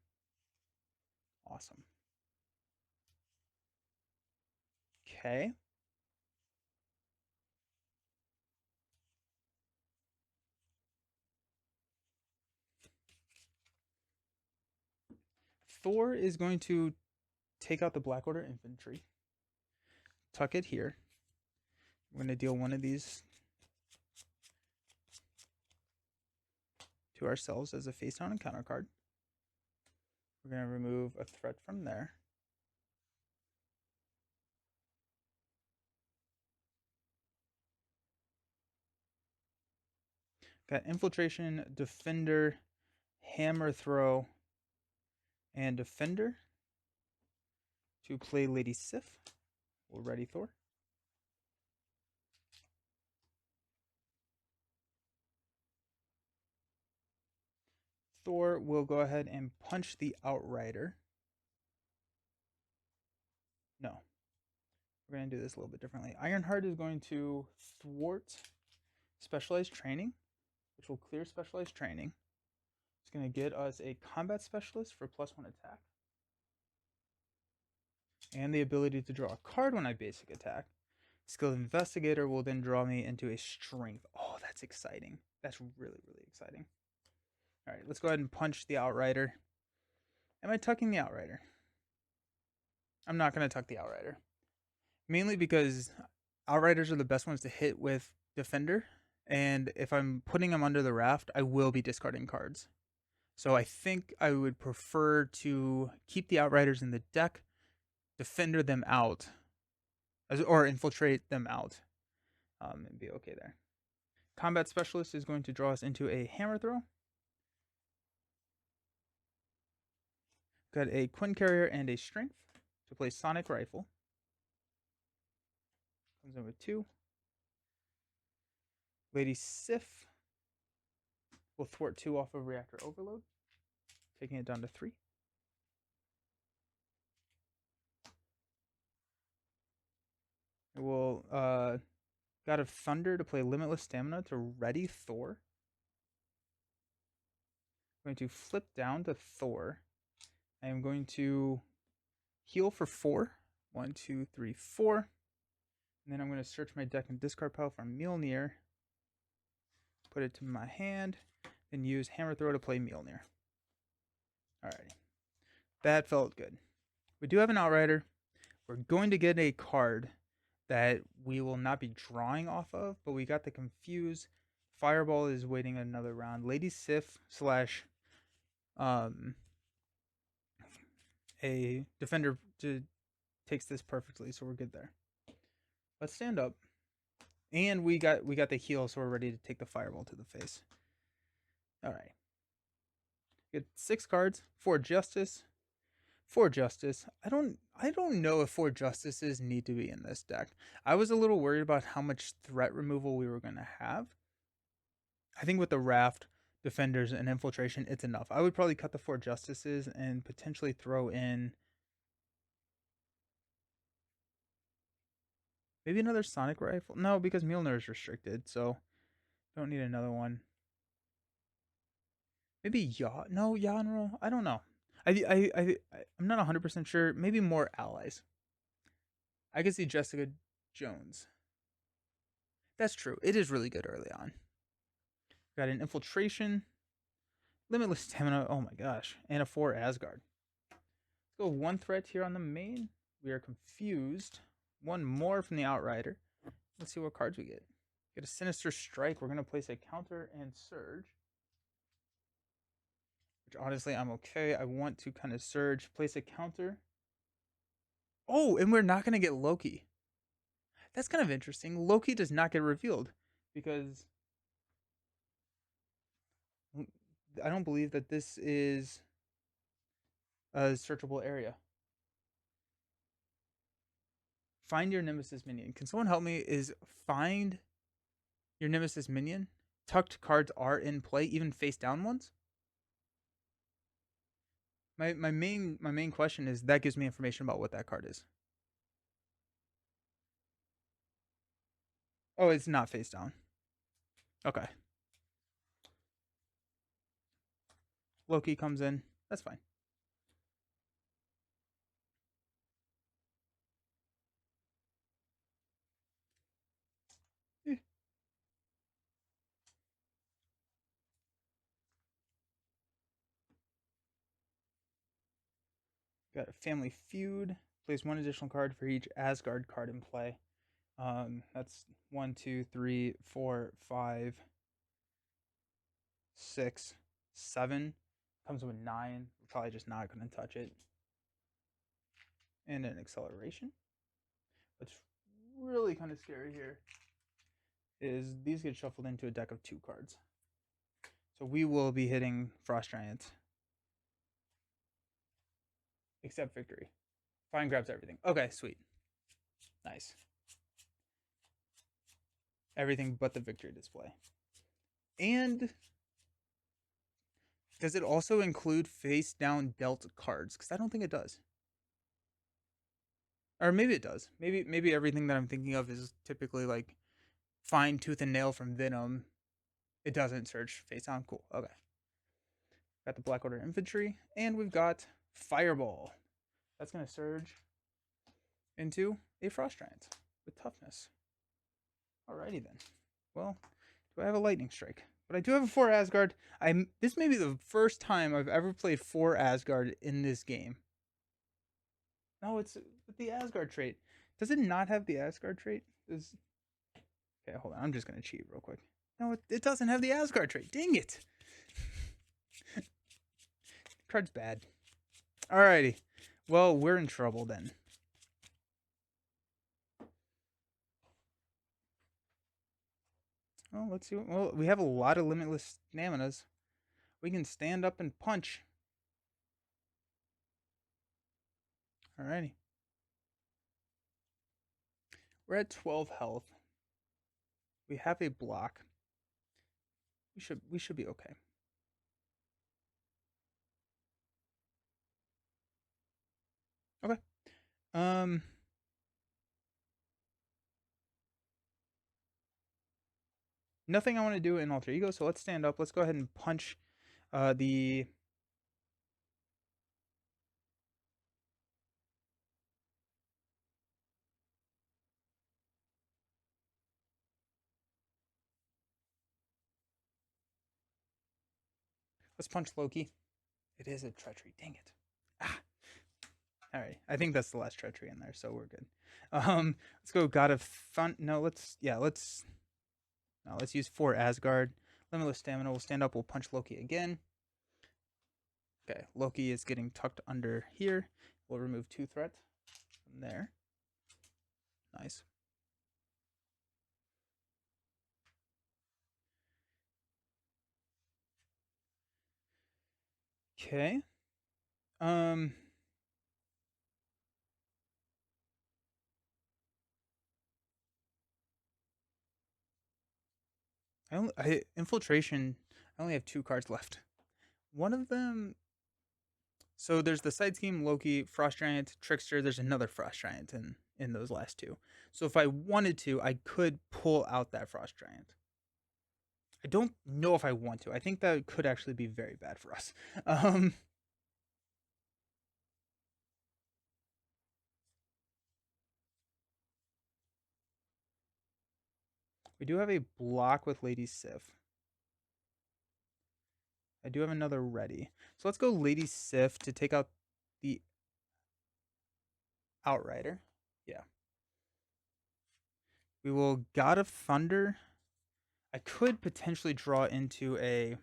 awesome. Okay. Thor is going to take out the Black Order Infantry. Tuck it here. We're going to deal one of these to ourselves as a face down encounter card. We're going to remove a threat from there. Got Infiltration, Defender, Hammer Throw, and Defender to play Lady Sif. We're ready, Thor. Thor will go ahead and punch the Outrider. No. We're going to do this a little bit differently. Ironheart is going to thwart Specialized Training, which will clear Specialized Training. It's going to get us a Combat Specialist for +1 attack. And the ability to draw a card when I basic attack. Skilled Investigator will then draw me into a Strength. Oh, that's exciting. That's really, really exciting. All right, let's go ahead and punch the Outrider. Am I tucking the Outrider? I'm not going to tuck the Outrider. Mainly because Outriders are the best ones to hit with Defender. And if I'm putting them under the raft, I will be discarding cards. So I think I would prefer to keep the Outriders in the deck, Defender them out, or infiltrate them out, and be okay there. Combat Specialist is going to draw us into a Hammer Throw. Got a Quinn Carrier and a Strength to play Sonic Rifle. Comes in with 2. Lady Sif will thwart 2 off of Reactor Overload, taking it down to 3. We'll God of Thunder to play Limitless Stamina to ready Thor. I'm going to flip down to Thor. I am going to heal for 4. 1, 2, 3, 4. And then I'm going to search my deck and discard pile for Mjolnir. Put it to my hand. Then use Hammer Throw to play Mjolnir. Alrighty. That felt good. We do have an Outrider. We're going to get a card that we will not be drawing off of, but we got the Confuse. Fireball is waiting another round. Lady Sif slash a Defender takes this perfectly, so we're good there. Let's stand up. And we got the heal, so we're ready to take the Fireball to the face. Alright. Get 6 cards. 4 Justice. 4 Justice. I don't know if 4 Justices need to be in this deck. I was a little worried about how much threat removal we were going to have. I think with the Raft, Defenders, and Infiltration, it's enough. I would probably cut the 4 Justices and potentially throw in maybe another Sonic Rifle. No, because Mjolnir is restricted, so don't need another one. Maybe no, Yanro. I don't know. I'm not 100% sure. Maybe more allies. I could see Jessica Jones. That's true. It is really good early on. Got an infiltration, limitless stamina. Oh my gosh, and a 4 Asgard. Let's go one threat here on the main. We are confused. One more from the Outrider. Let's see what cards we get. Get a Sinister Strike. We're gonna place a counter and surge. Which honestly, I'm okay. I want to kind of surge, place a counter. Oh, and we're not gonna get Loki. That's kind of interesting. Loki does not get revealed because I don't believe that this is a searchable area. Find your nemesis minion. Can someone help me? Is find your nemesis minion? Tucked cards are in play, even face down ones. My main question is that gives me information about what that card is. Oh, it's not face down. Okay. Loki comes in. That's fine. Eh. Got a family feud. Place one additional card for each Asgard card in play. That's 1, 2, 3, 4, 5, 6, 7. Comes with 9. We're probably just not going to touch it. And an acceleration. What's really kind of scary here is these get shuffled into a deck of 2 cards. So we will be hitting Frost Giant. Except Victory. Fine grabs everything. Okay, sweet. Nice. Everything but the Victory display. And does it also include face down dealt cards? Because I don't think it does. Or maybe it does. Maybe everything that I'm thinking of is typically like fine tooth and nail from Venom. It doesn't search face down. Cool. Okay. Got the Black Order Infantry, and we've got Fireball. That's gonna surge into a Frost Giant with toughness. Alrighty then. Well, do I have a Lightning Strike? But I do have a 4 Asgard. This may be the first time I've ever played 4 Asgard in this game. No, it's with the Asgard trait. Does it not have the Asgard trait? Okay, hold on. I'm just gonna cheat real quick. No, it doesn't have the Asgard trait. Dang it! Card's bad. Alrighty. Well, we're in trouble then. Well, let's see. Well, we have a lot of limitless staminas. We can stand up and punch. Alrighty. We're at 12 health. We have a block. We should be okay. Okay. Nothing I want to do in Alter Ego, so let's stand up. Let's go ahead and punch the... Let's punch Loki. It is a treachery. Dang it. Ah. Alright. I think that's the last treachery in there, so we're good. Let's go God of Fun. No, let's use 4 Asgard. Limitless stamina. We'll stand up. We'll punch Loki again. Okay, Loki is getting tucked under here. We'll remove 2 threats from there. Nice. Okay. Infiltration. I only have 2 cards left. One of them. So there's the side scheme, Loki, Frost Giant, Trickster. There's another Frost Giant in those last 2. So if I wanted to, I could pull out that Frost Giant. I don't know if I want to. I think that could actually be very bad for us. Um, we do have a block with Lady Sif. I do have another ready. So let's go Lady Sif to take out the Outrider. Yeah. We will God of Thunder. I could potentially draw into a.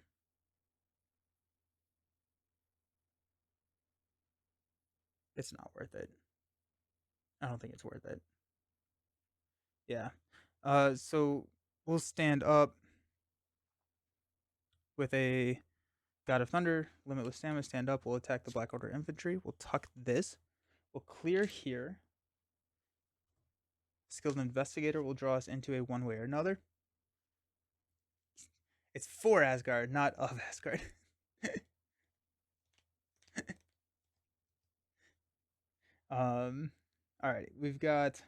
It's not worth it. I don't think it's worth it. Yeah. So we'll stand up with a God of Thunder, Limitless Stamina, stand up. We'll attack the Black Order infantry. We'll tuck this. We'll clear here. Skilled Investigator will draw us into a one way or another. It's for Asgard, not of Asgard. Alrighty, we've got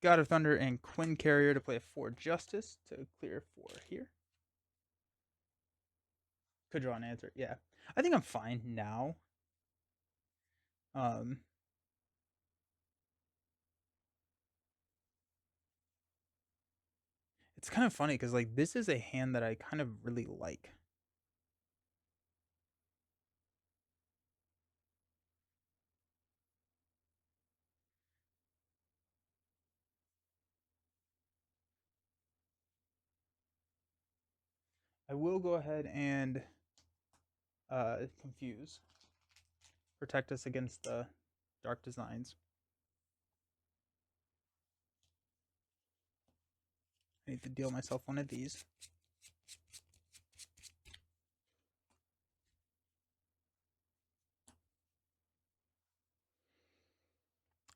God of Thunder and Quinn Carrier to play a 4 Justice to clear 4 here. Could draw an answer. Yeah. I think I'm fine now. It's kind of funny because like this is a hand that I kind of really like. I will go ahead and confuse. Protect us against the dark designs. I need to deal myself one of these.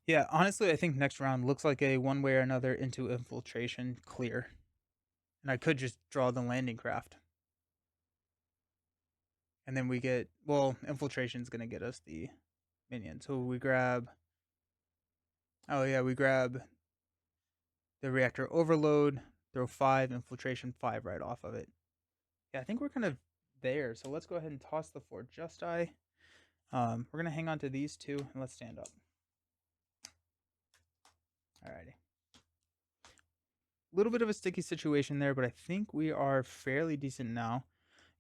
Yeah, honestly, I think next round looks like a one way or another into infiltration clear. And I could just draw the landing craft. And then we get, well, infiltration's going to get us the minion. So we grab, oh yeah, we grab the reactor overload, throw 5, infiltration 5 right off of it. Yeah, I think we're kind of there. So let's go ahead and toss the 4 Justi. We're going to hang on to these 2 and let's stand up. Alrighty. A little bit of a sticky situation there, but I think we are fairly decent now.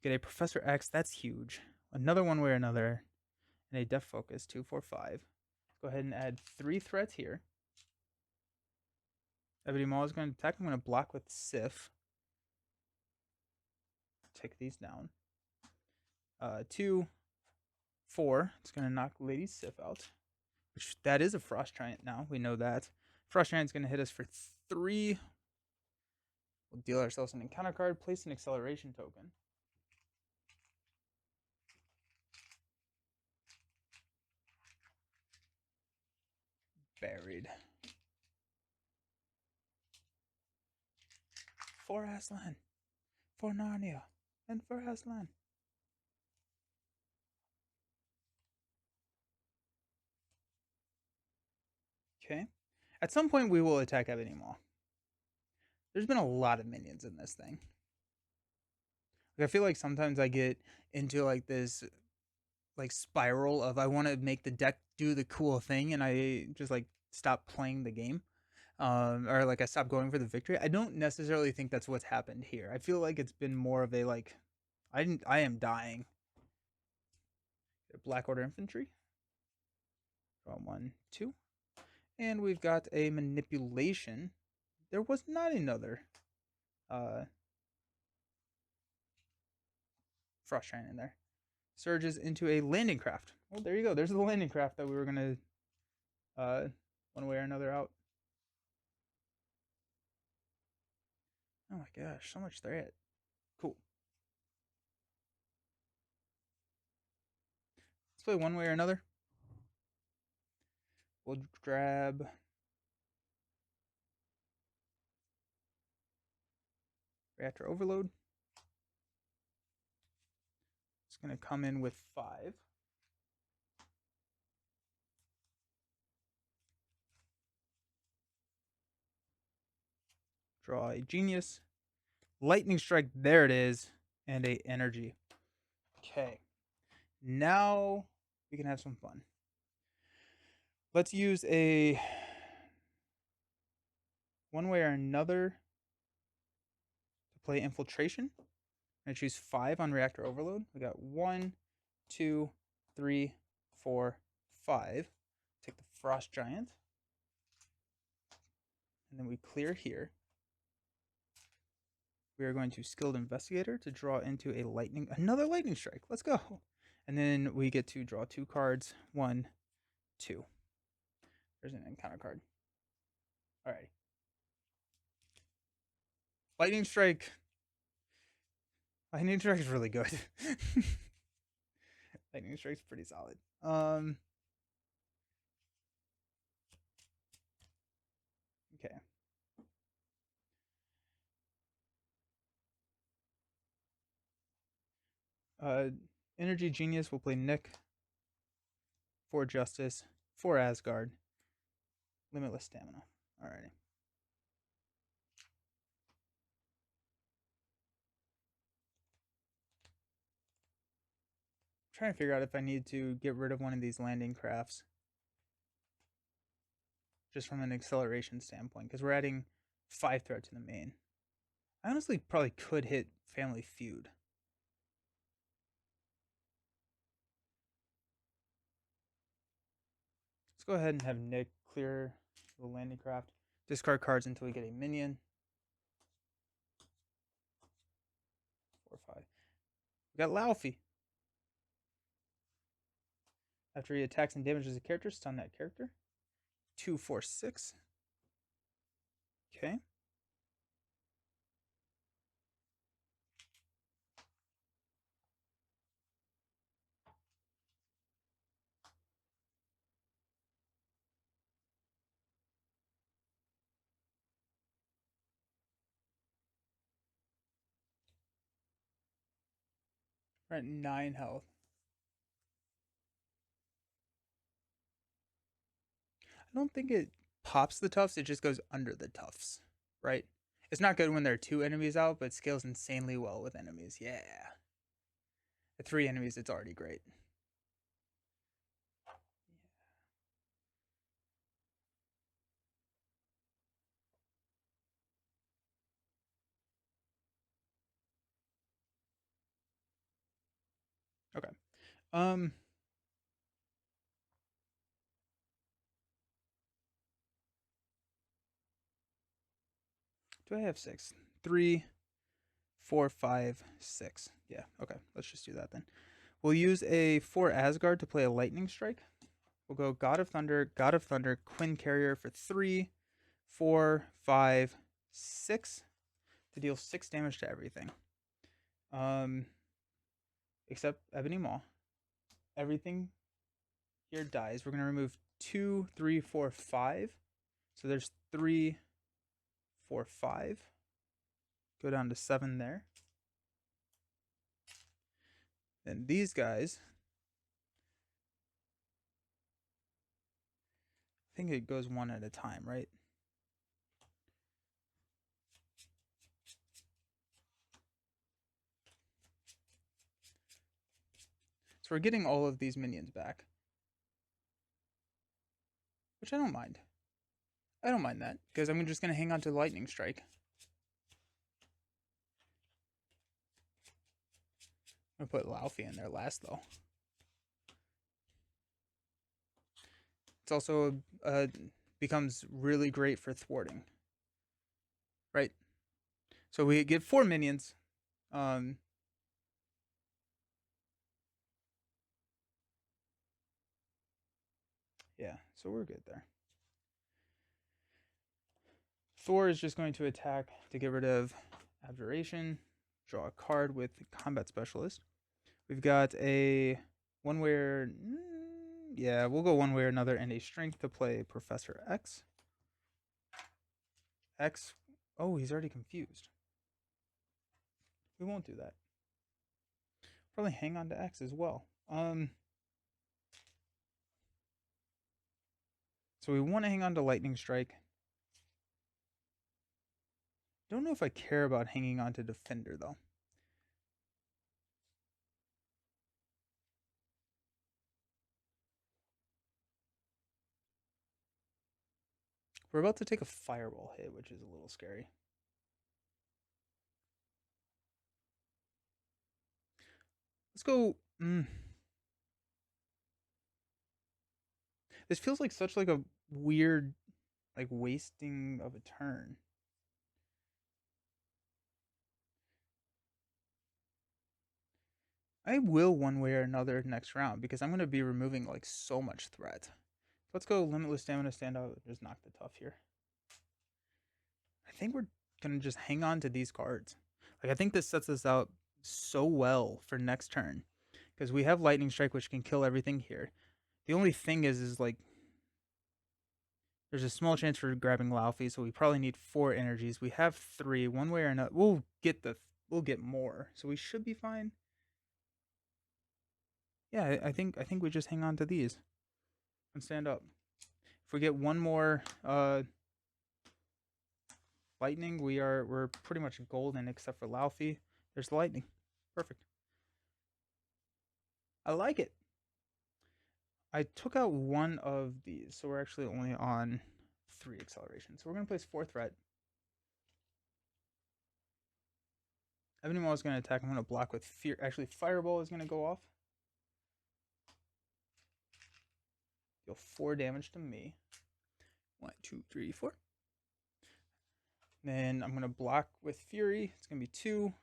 Get a Professor X, that's huge. Another one way or another. And a Def Focus, 2, 4, 5. Go ahead and add 3 threats here. Ebony Maw is going to attack. I'm going to block with Sif. Take these down. 2, 4. It's going to knock Lady Sif out. Which, that is a Frost Giant now. We know that. Frost Giant's going to hit us for 3. We'll deal ourselves an encounter card. Place an acceleration token. Buried. For Aslan. For Narnia. And for Aslan. Okay. At some point, we will attack Ebony Maw. There's been a lot of minions in this thing. Like, I feel like sometimes I get into like this like spiral of I want to make the deck do the cool thing, and I just like stop playing the game, or like I stop going for the victory. I don't necessarily think that's what's happened here. I feel like it's been more of a like I am dying. Black Order Infantry. Draw 1, 2. And we've got a manipulation. There was not another Frost Giant in there. Surges into a landing craft. Well, there you go. There's the landing craft that we were going to, one way or another, out. Oh my gosh, so much threat. Cool. Let's play one way or another. We'll grab Reactor Overload. It's going to come in with 5. Draw a Genius. Lightning Strike, there it is. And a Energy. Okay. Now we can have some fun. Let's use a one way or another to play Infiltration. I'm going to choose 5 on Reactor Overload. We got 1, 2, 3, 4, 5. Take the Frost Giant. And then we clear here. We are going to Skilled Investigator to draw into another Lightning Strike. Let's go. And then we get to draw 2 cards. 1, 2. There's an encounter card. Alrighty. Lightning Strike. Lightning Strike is really good. Lightning Strike's pretty solid. Okay. Energy Genius will play Nick for Justice, for Asgard, Limitless Stamina. Alrighty. I'm trying to figure out if I need to get rid of one of these landing crafts. Just from an acceleration standpoint, because we're adding 5 threat to the main. I honestly probably could hit Family Feud. Let's go ahead and have Nick clear the landing craft. Discard cards until we get a minion. 4, 5. We got Laufey. After he attacks and damages a character, stun that character. 2, 4, 6. Okay. We're at 9 health. I don't think it pops the tufts, it just goes under the tufts, right? It's not good when there are 2 enemies out, but it scales insanely well with enemies. Yeah. At 3 enemies, it's already great. Okay. Do I have 6? 3, 4, 5, 6. Yeah, okay. Let's just do that then. We'll use a 4 Asgard to play a Lightning Strike. We'll go God of Thunder, Quinn Carrier for 3, 4, 5, 6 to deal 6 damage to everything. Except Ebony Maw. Everything here dies. We're going to remove 2, 3, 4, 5. So there's 3, 4, 5. Go down to 7 there. Then these guys, I think it goes 1 at a time, right? So we're getting all of these minions back, which I don't mind. I don't mind that, because I'm just going to hang on to Lightning Strike. I'm going to put Laufey in there last, though. It's also becomes really great for thwarting, right? So we get 4 minions. Yeah, so we're good there. Thor is just going to attack to get rid of Abjuration. Draw a card with Combat Specialist. We've got a one way or... yeah, we'll go one way or another, and a Strength to play Professor X. X... oh, he's already confused. We won't do that. Probably hang on to X as well. So we want to hang on to Lightning Strike. Don't know if I care about hanging on to Defender, though. We're about to take a Fireball hit, which is a little scary. Let's go... This feels like such like a weird, like, wasting of a turn. I will one way or another next round because I'm going to be removing like so much threat. Let's go Limitless Stamina, stand out, just knock the tough here. I think we're going to just hang on to these cards. Like, I think this sets us out so well for next turn because we have Lightning Strike, which can kill everything here. The only thing is like, there's a small chance for grabbing Laufey, so we probably need 4 energies. We have 3. One way or another, we'll get more, so we should be fine. Yeah, I think we just hang on to these and stand up. If we get one more lightning, we're pretty much golden except for Laufey. There's lightning. Perfect. I like it. I took out one of these, so we're actually only on 3 acceleration. So we're gonna place 4 threat. Everyone is gonna attack. I'm gonna block with fear. Actually, Fireball is gonna go off. Deal 4 damage to me. 1, 2, 3, 4. Then I'm gonna block with Fury. It's gonna be 2.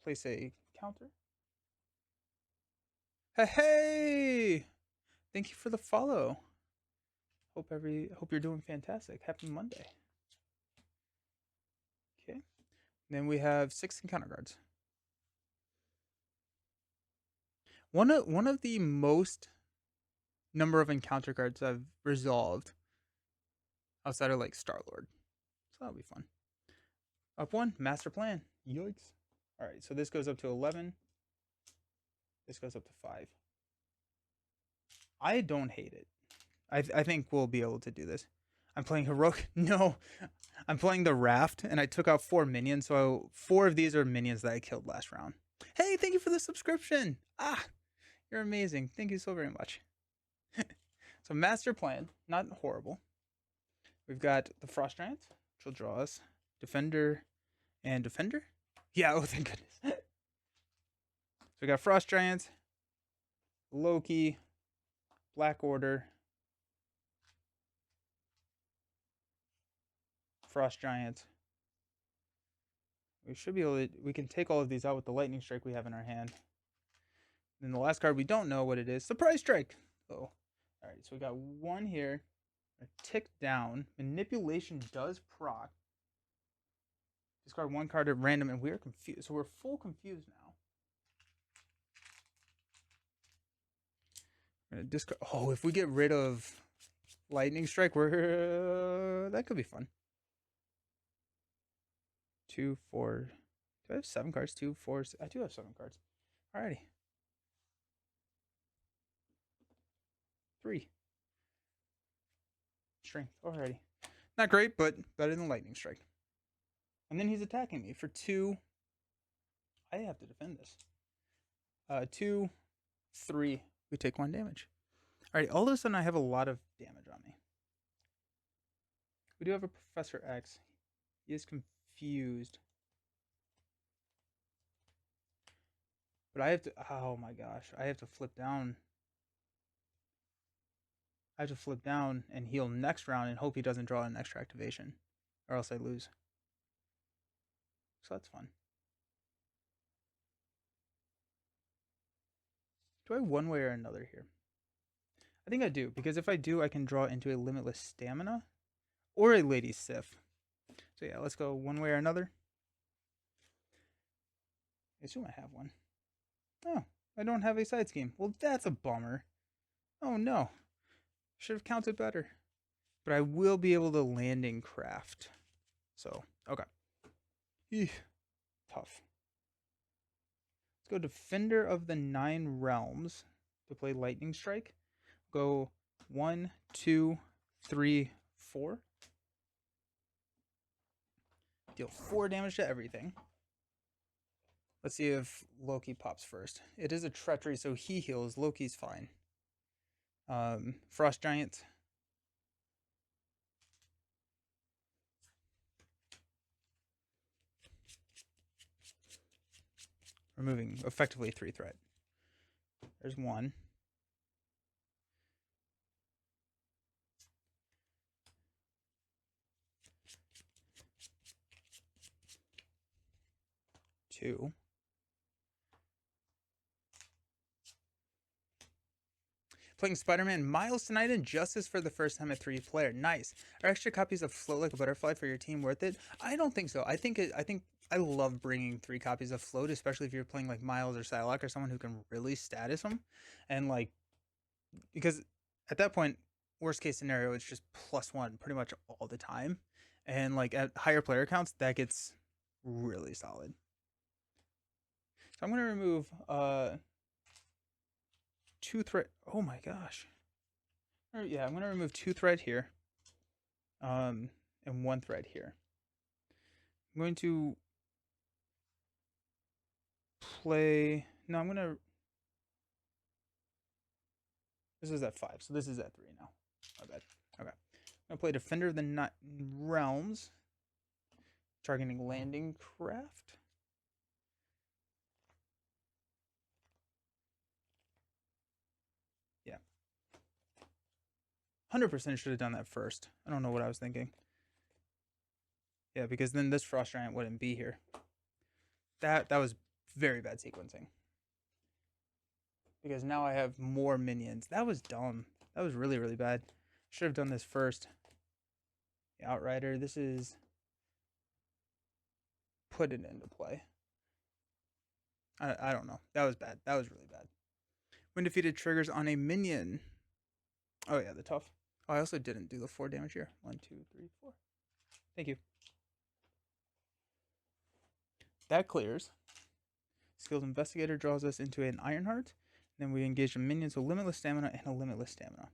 Place a counter. Hey! Thank you for the follow. Hope you're doing fantastic. Happy Monday. Okay. Then we have 6 encounter cards. One of the most number of encounter cards I've resolved outside of like Star-Lord. So that'll be fun. Up 1, Master Plan. Yikes. Alright, so this goes up to 11. This goes up to 5. I don't hate it. I think we'll be able to do this. I'm playing Heroic. No, I'm playing the Raft, and I took out 4 minions. So 4 of these are minions that I killed last round. Hey, thank you for the subscription. You're amazing. Thank you so very much. So Master Plan, not horrible. We've got the Frost Giant, which will draw us. Defender and Defender. Yeah, oh thank goodness. So we got Frost Giant, Loki, Black Order, Frost Giant. We should be able to, we can take all of these out with the Lightning Strike we have in our hand. Then the last card we don't know what it is. Surprise Strike! Oh. Alright, so we got 1 here. A tick down. Manipulation does proc. Discard 1 card at random, and we are confused. So we're full confused now. I'm gonna discard. Oh, if we get rid of Lightning Strike, we're that could be fun. 2, 4. Do I have 7 cards? 2, 4. I do have 7 cards. Alrighty. 3. Strength. Alrighty. Not great, but better than Lightning Strike. And then he's attacking me for 2. I have to defend this. 2, 3. We take 1 damage. Alright, all of a sudden I have a lot of damage on me. We do have a Professor X. He is confused. But I have to, oh my gosh, I have to flip down. I have to flip down and heal next round and hope he doesn't draw an extra activation. Or else I lose. So that's fun. Do I one way or another here? I think I do, because if I do, I can draw into a Limitless Stamina or a Lady Sif. So yeah, let's go one way or another. I assume I have one. Oh, I don't have a side scheme. Well, that's a bummer. Oh no. Should have counted better. But I will be able to landing craft. So, okay. Eesh, tough. Let's go Defender of the 9 Realms to play Lightning Strike. Go 1, 2, 3, 4. Deal 4 damage to everything. Let's see if Loki pops first. It is a treachery, so he heals. Loki's fine. Frost Giant. Removing effectively 3 threat. There's 1. 2. Playing Spider-Man Miles tonight and Justice for the first time at 3-player. Nice. Are extra copies of Float Like a Butterfly for your team worth it? I don't think so. I think I love bringing 3 copies of Float, especially if you're playing like Miles or Psylocke or someone who can really status them, and like because at that point, worst case scenario, it's just +1 pretty much all the time, and like at higher player counts, that gets really solid. So I'm gonna remove 2 threat. Oh my gosh. Yeah, I'm gonna remove 2 threat here, and 1 thread here. I'm going to play. No, I'm gonna. This is at 5, so this is at 3 now. My bad. Okay. I'm gonna play Defender of the Realms, targeting Landing Craft. Yeah. 100% should have done that first. I don't know what I was thinking. Yeah, because then this Frost Giant wouldn't be here. That was very bad sequencing. Because now I have more minions. That was dumb. That was really, really bad. Should have done this first. The Outrider. This is put it into play. I don't know. That was bad. That was really bad. When defeated, triggers on a minion. Oh yeah, the tough. Oh, I also didn't do the 4 damage here. 1, 2, 3, 4. Thank you. That clears. Skilled Investigator draws us into an Ironheart. Then we engage a minion, so limitless stamina and a limitless stamina.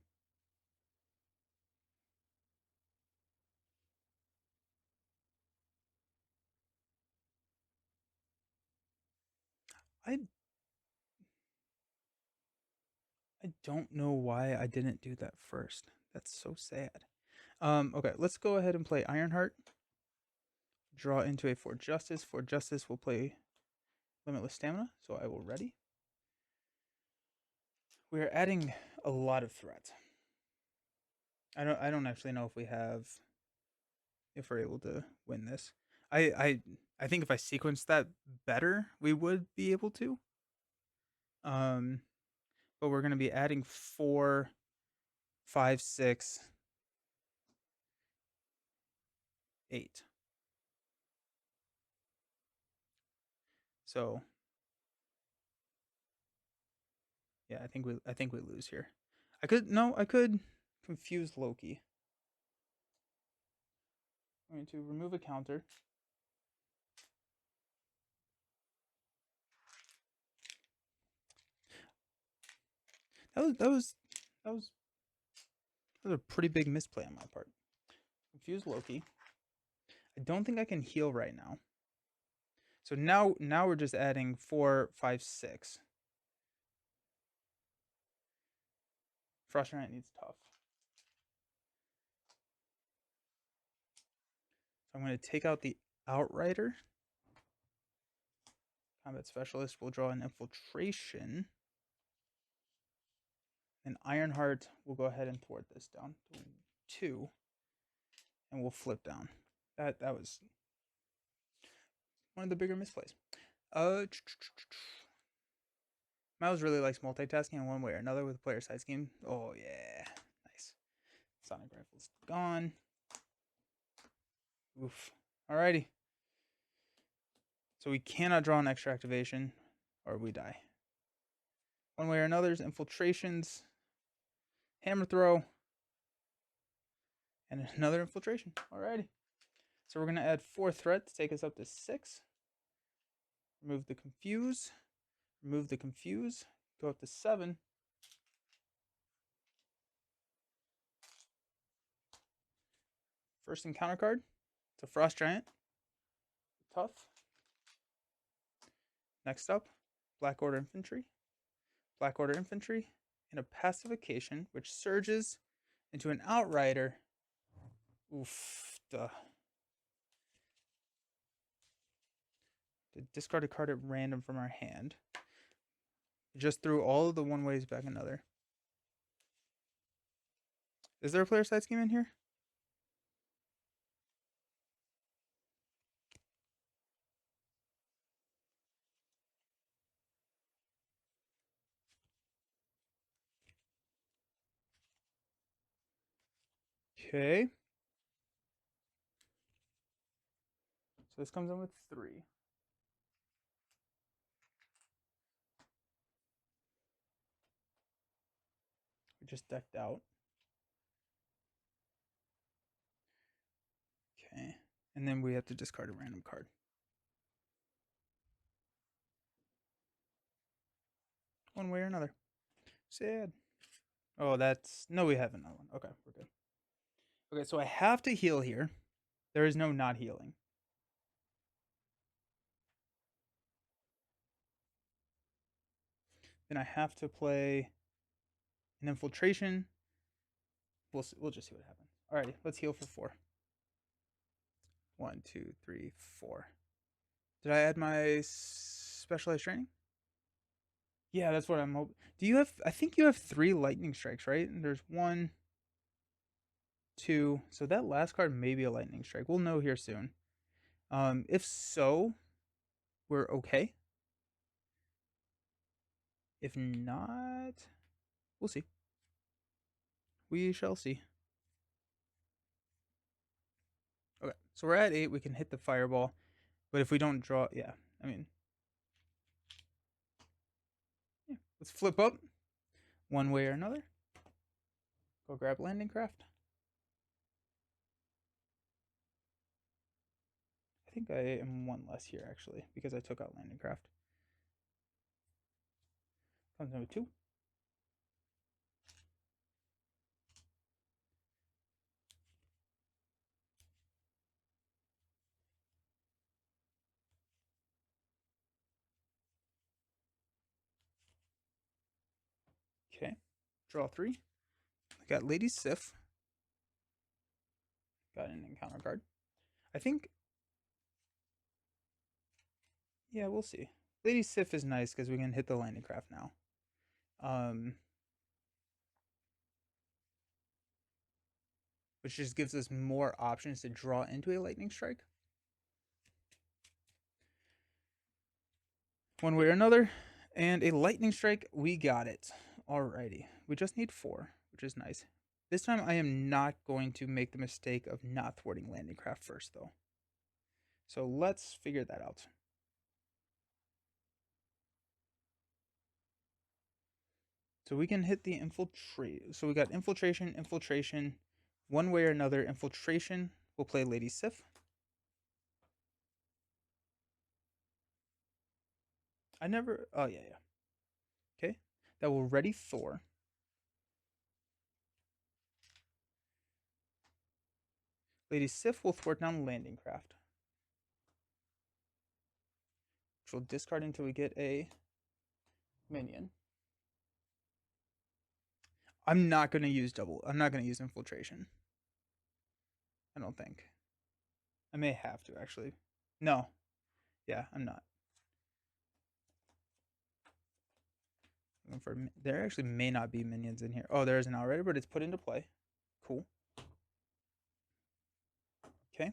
I don't know why I didn't do that first. That's so sad. Okay, let's go ahead and play Ironheart. Draw into a For Justice. For Justice will play limitless stamina, so I will ready. We are adding a lot of threat. I don't actually know if we're able to win this. I think if I sequence that better, we would be able to. But we're gonna be adding 4, 5, 6, 8. So yeah, I think we lose here. I could confuse Loki. I'm going to remove a counter. That was a pretty big misplay on my part. Confuse Loki. I don't think I can heal right now. So now we're just adding 4, 5, 6. Frost Giant needs tough. So I'm going to take out the Outrider. Combat Specialist will draw an Infiltration. And Ironheart will go ahead and thwart this down to 2. And we'll flip down. That was one of the bigger misplays. Miles really likes multitasking in one way or another with a player side scheme. Oh yeah, nice. Sonic Rifle's gone. Oof. Alrighty. So we cannot draw an extra activation, or we die. One way or another's infiltrations, hammer throw, and another infiltration. Alrighty. So we're gonna add 4 threat to take us up to 6. Remove the confuse. Remove the confuse. Go up to 7. First encounter card. It's a Frost Giant. tough. Next up, Black Order Infantry. Black Order Infantry and a pacification which surges into an outrider. Oof. Duh. To discard a card at random from our hand. Just threw all of the one ways back another. Is there a player side scheme in here? Okay. So this comes in with 3. We just decked out. Okay. And then we have to discard a random card. One way or another. Sad. Oh, that's... No, we have another one. Okay, we're good. Okay, so I have to heal here. There is no not healing. Then I have to play an infiltration. We'll just see what happens. Alrighty, let's heal for 4. 1, 2, 3, 4. Did I add my specialized training? Yeah, that's what I'm hoping. Do you have? I think you have 3 lightning strikes, right? And there's 1, 2. So that last card may be a lightning strike. We'll know here soon. If so, we're okay. If not, we'll see. We shall see. Okay, so we're at 8. We can hit the fireball, but if we don't draw, yeah, I mean, yeah. Let's flip up one way or another. Go grab landing craft. I think I am 1 less here actually because I took out landing craft. Comes in with 2. Okay, draw 3. I got Lady Sif. Got an encounter card. I think, yeah, we'll see. Lady Sif is nice because we can hit the landing craft now. Which just gives us more options to draw into a lightning strike. One way or another. And a lightning strike, we got it. Alrighty. We just need 4, which is nice. This time I am not going to make the mistake of not thwarting landing craft first, though. So let's figure that out. So we can hit the infiltrate. So we got infiltration, infiltration. One way or another, infiltration. We'll play Lady Sif. I never... Oh, yeah. Okay. That will ready Thor. Lady Sif will thwart down landing craft. Which will discard until we get a minion. I'm not going to use I'm not going to use infiltration. I don't think. I may have to, actually. No. Yeah, I'm not. There actually may not be minions in here. Oh, there isn't already, but it's put into play. Cool. Okay.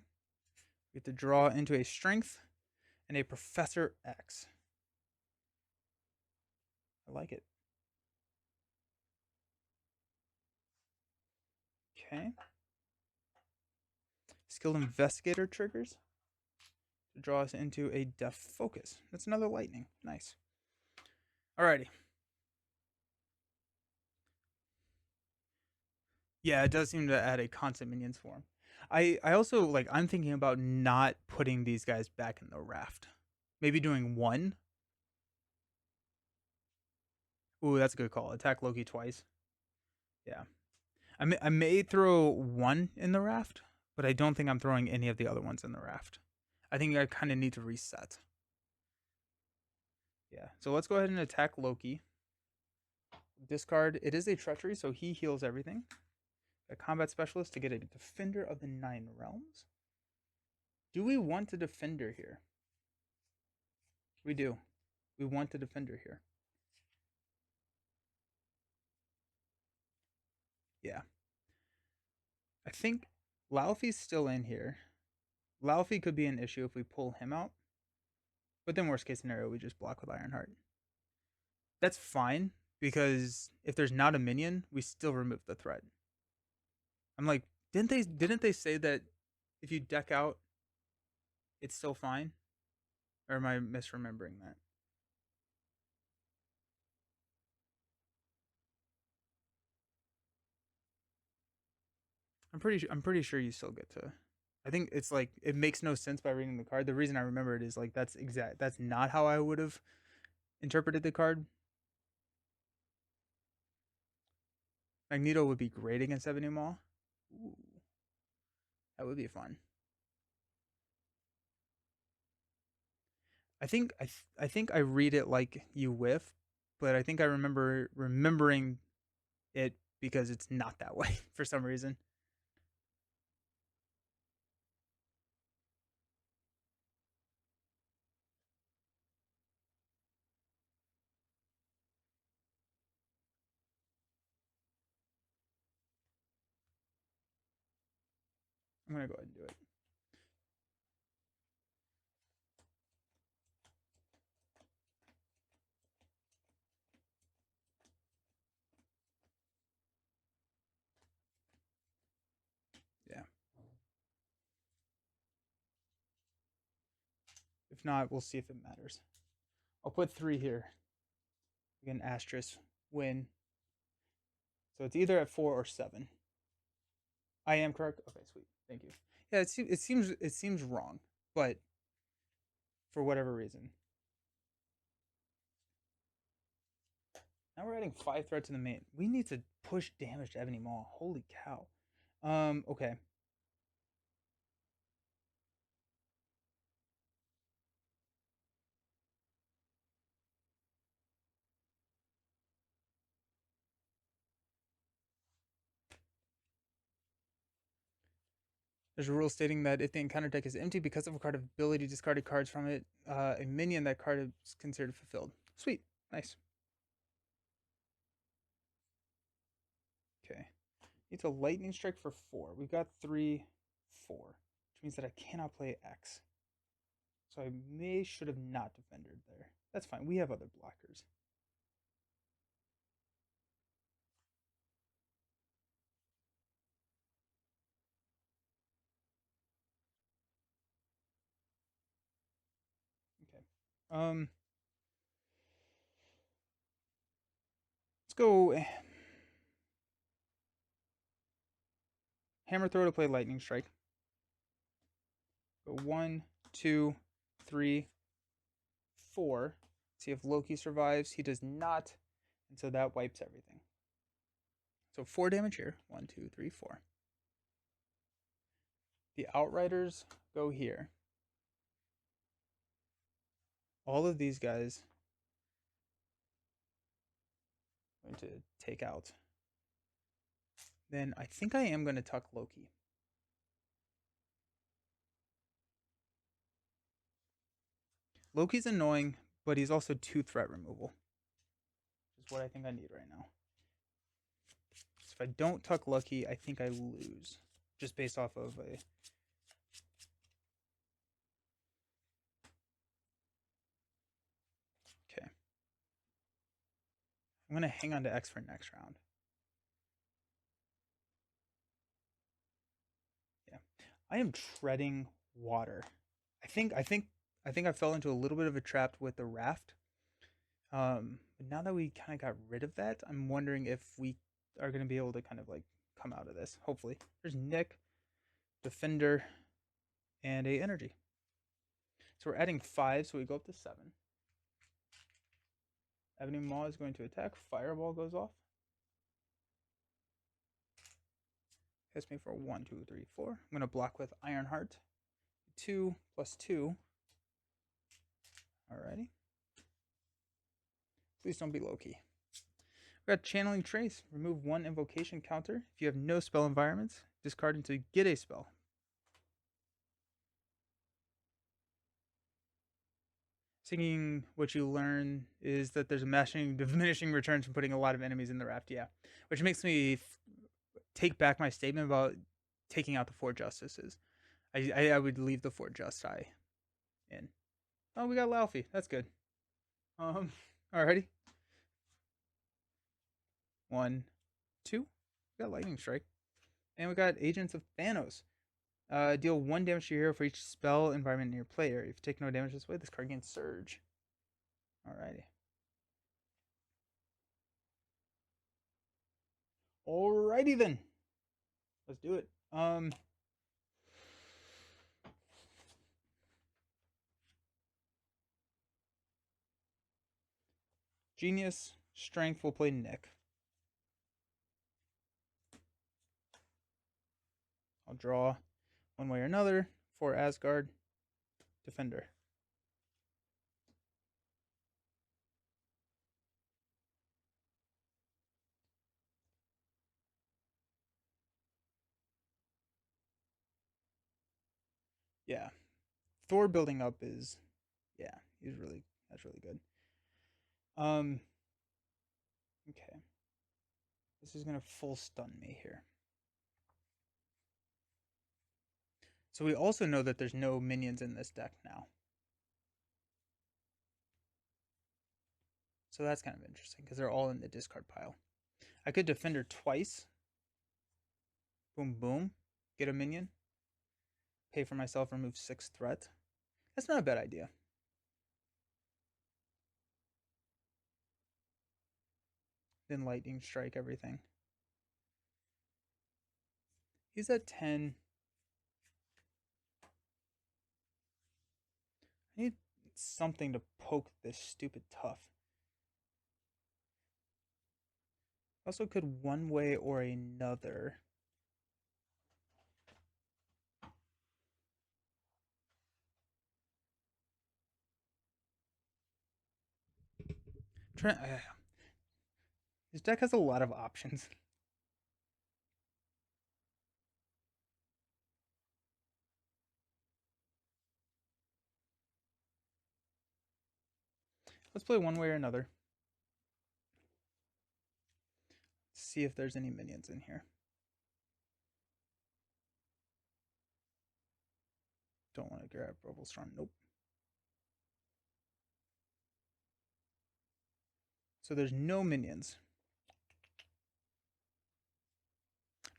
We have to draw into a strength and a Professor X. I like it. Okay. Skilled Investigator triggers to draw us into a Deaf Focus. That's another lightning. Nice. Alrighty. Yeah, it does seem to add a constant minions form. I also, like, I'm thinking about not putting these guys back in the raft. Maybe doing 1. Ooh, that's a good call. Attack Loki twice. Yeah. I may throw 1 in the raft, but I don't think I'm throwing any of the other ones in the raft. I think I kind of need to reset. Yeah, so let's go ahead and attack Loki. Discard. It is a treachery, so he heals everything. A combat specialist to get a defender of the 9 realms. Do we want a defender here? We do. We want a defender here. Yeah. I think Laufey's still in here. Laufey could be an issue if we pull him out. But then worst case scenario, we just block with Ironheart. That's fine, because if there's not a minion, we still remove the threat. I'm like, didn't they say that if you deck out, it's still fine? Or am I misremembering that? I'm pretty sure you still get to. I think it's like it makes no sense by reading the card. The reason I remember it is like that's not how I would have interpreted the card. Magneto would be great against Ebony Maw. Ooh, that would be fun. I think I read it like you whiff, but I think I remember remembering it because it's not that way for some reason. I'm gonna go ahead and do it. Yeah. If not, we'll see if it matters. I'll put 3 here. Again, asterisk win. So it's either at 4 or 7. I am correct. Okay, sweet. Thank you. Yeah, it seems wrong, but for whatever reason. Now we're adding 5 threat to the main. We need to push damage to Ebony Maw. Holy cow. Okay. There's a rule stating that if the encounter deck is empty because of a card ability discarded cards from it, a minion that card is considered fulfilled. Sweet. Nice. Okay. It's a lightning strike for 4. We've got 3, 4, which means that I cannot play X. So I should have not defended there. That's fine. We have other blockers. Okay. Let's go Hammer Throw to play Lightning Strike. Go 1, 2, 3, 4. See if Loki survives. He does not. And so that wipes everything. So 4 damage here. 1, 2, 3, 4. The Outriders go here. All of these guys I'm going to take out. Then I think I am going to tuck Loki. Loki's annoying, but he's also 2 threat removal, which is what I think I need right now. So if I don't tuck Loki, I think I lose, just based off of a... Okay. I'm going to hang on to X for next round. Yeah. I am treading water. I think I fell into a little bit of a trap with the raft. But now that we kind of got rid of that, I'm wondering if we are going to be able to kind of like come out of this. Hopefully. There's Nick, Defender, and a Energy. So we're adding 5, so we go up to 7. Ebony Maw is going to attack. Fireball goes off. Hits me for 1, 2, 3, 4. I'm going to block with Ironheart. 2 plus 2. Alrighty. Please don't be Loki. We got Channeling Trace. Remove 1 invocation counter. If you have no spell environments, discard until you get a spell. Thinking what you learn is that there's a diminishing returns from putting a lot of enemies in the raft, yeah. Which makes me take back my statement about taking out the 4 justices. I would leave the 4 Justi in. Oh, we got Laufey. That's good. Alrighty. 1, 2. We got Lightning Strike. And we got Agents of Thanos. Deal 1 damage to your hero for each spell environment in your play area. If you take no damage this way, this card gains Surge. Alrighty. Alrighty then. Let's do it. Genius, Strength will play Nick. I'll draw one way or another for Asgard Defender. Yeah. Thor building up is, yeah, that's really good. Okay. This is going to full stun me here. So we also know that there's no minions in this deck now. So that's kind of interesting because they're all in the discard pile. I could Defender twice. Boom, boom. Get a minion. Pay for myself, remove 6 threat. That's not a bad idea. Then Lightning Strike everything. He's at 10. I need something to poke this stupid tough. Also could one way or another. This deck has a lot of options. Let's play one way or another. See if there's any minions in here. Don't want to grab Robolstron. Nope. So there's no minions.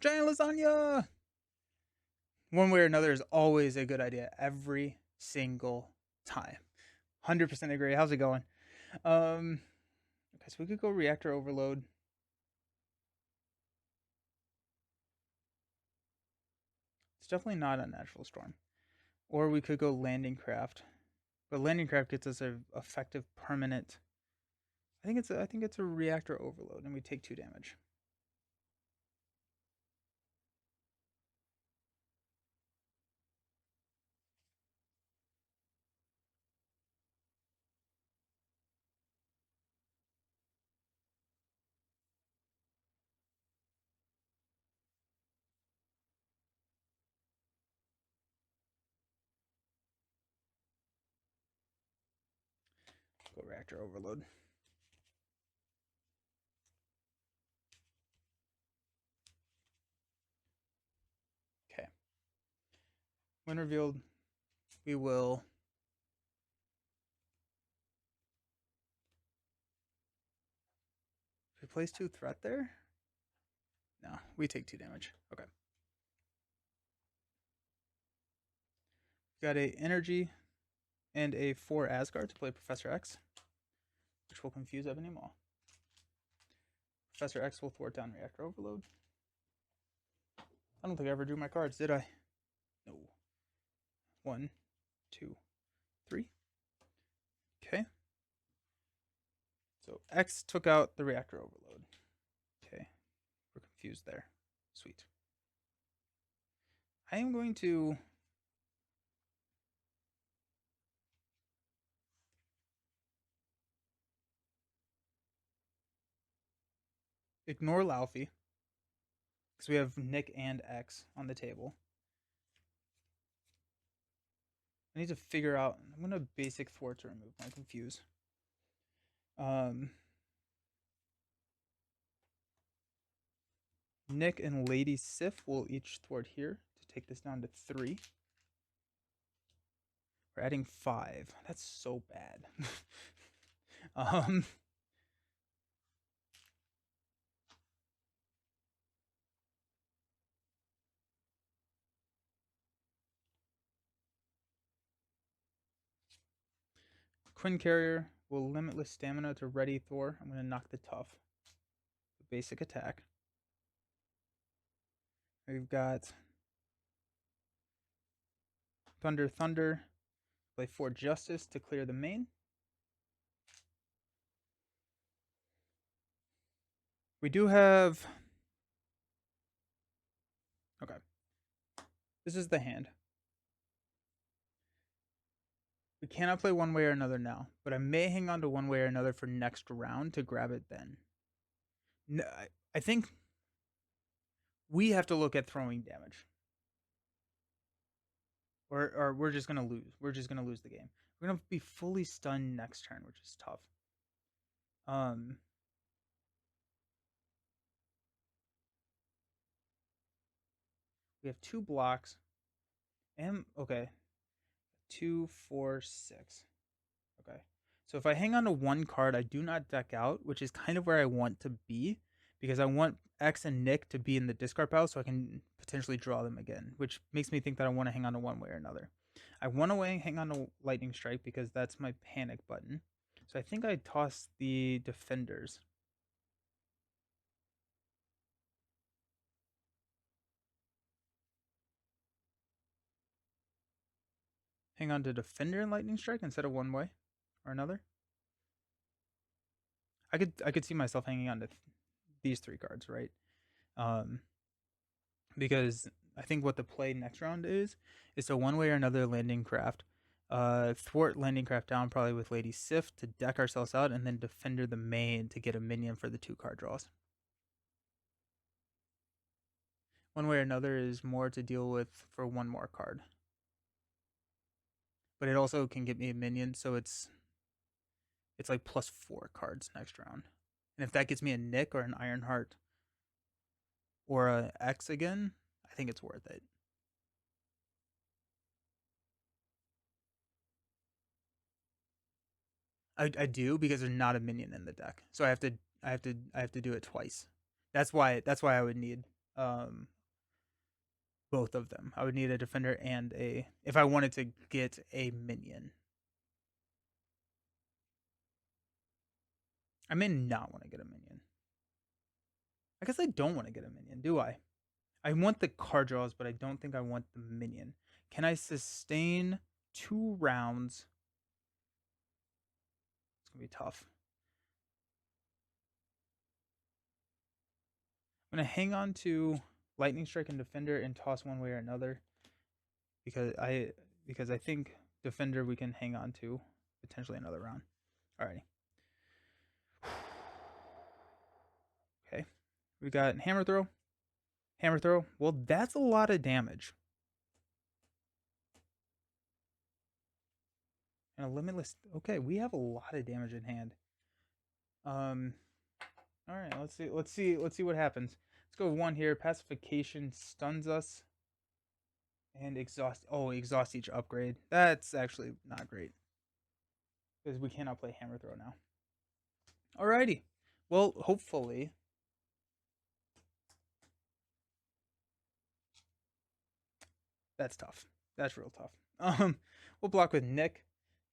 Giant lasagna! One way or another is always a good idea. Every single time. 100% agree. How's it going? Okay, so we could go Reactor Overload. It's definitely not Unnatural Storm. Or we could go Landing Craft. But Landing Craft gets us an effective permanent. I think it's a Reactor Overload, and we take 2 damage. Go Reactor Overload. Okay. When revealed, we will replace 2 threat there. No, we take 2 damage. Okay. Got a energy and a 4 Asgard to play Professor X, which will confuse Ebony Maw. Professor X will thwart down Reactor Overload. I don't think I ever drew my cards, did I? No. 1, 2, 3. Okay. So X took out the Reactor Overload. Okay. We're confused there. Sweet. I am going to Ignore Laufey, because we have Nick and X on the table. I need to figure out. I'm gonna basic Thor to remove my confuse. Nick and Lady Sif will each thwart here to take this down to 3. We're adding 5. That's so bad. Quinn Carrier will limitless stamina to ready Thor. I'm going to knock the tough. Basic attack. We've got Thunder Thunder. Play 4 Justice to clear the main. We do have... Okay. This is the hand. We cannot play one way or another now, but I may hang on to one way or another for next round to grab it then. No, I think we have to look at throwing damage. Or we're just going to lose. We're just going to lose the game. We're going to be fully stunned next turn, which is tough. We have 2 blocks. And, okay. 2, 4, 6. Okay. So if I hang on to 1 card, I do not deck out, which is kind of where I want to be, because I want X and Nick to be in the discard pile so I can potentially draw them again, which makes me think that I want to hang on to one way or another. I want to hang on to Lightning Strike because that's my panic button. So I think I toss the Defenders. Hang on to Defender and Lightning Strike instead of one way or another. I could see myself hanging on to these 3 cards, right? Because I think what the play next round is a one way or another landing craft. Thwart landing craft down probably with Lady Sif to deck ourselves out, and then Defender the main to get a minion for the 2 card draws. One way or another is more to deal with for 1 more card. But it also can get me a minion, so it's like plus 4 cards next round. And if that gets me a Nick or an Ironheart or a X again, I think it's worth it. I do, because there's not a minion in the deck, so I have to do it twice. That's why I would need both of them. I would need a Defender and a, if I wanted to get a minion. I may not want to get a minion. I guess I don't want to get a minion, do I? I want the card draws, but I don't think I want the minion. Can I sustain 2 rounds? It's going to be tough. I'm going to hang on to Lightning Strike and Defender and toss one way or another, because I think Defender we can hang on to potentially another round. Alrighty. Okay. We got Hammer Throw. Hammer Throw. Well, that's a lot of damage. And a limitless. Okay, we have a lot of damage in hand. All right, let's see what happens. Let's go 1 here. Pacification stuns us. And exhaust. Oh, exhaust each upgrade. That's actually not great, because we cannot play Hammer Throw now. Alrighty. Well, hopefully. That's tough. That's real tough. We'll block with Nick.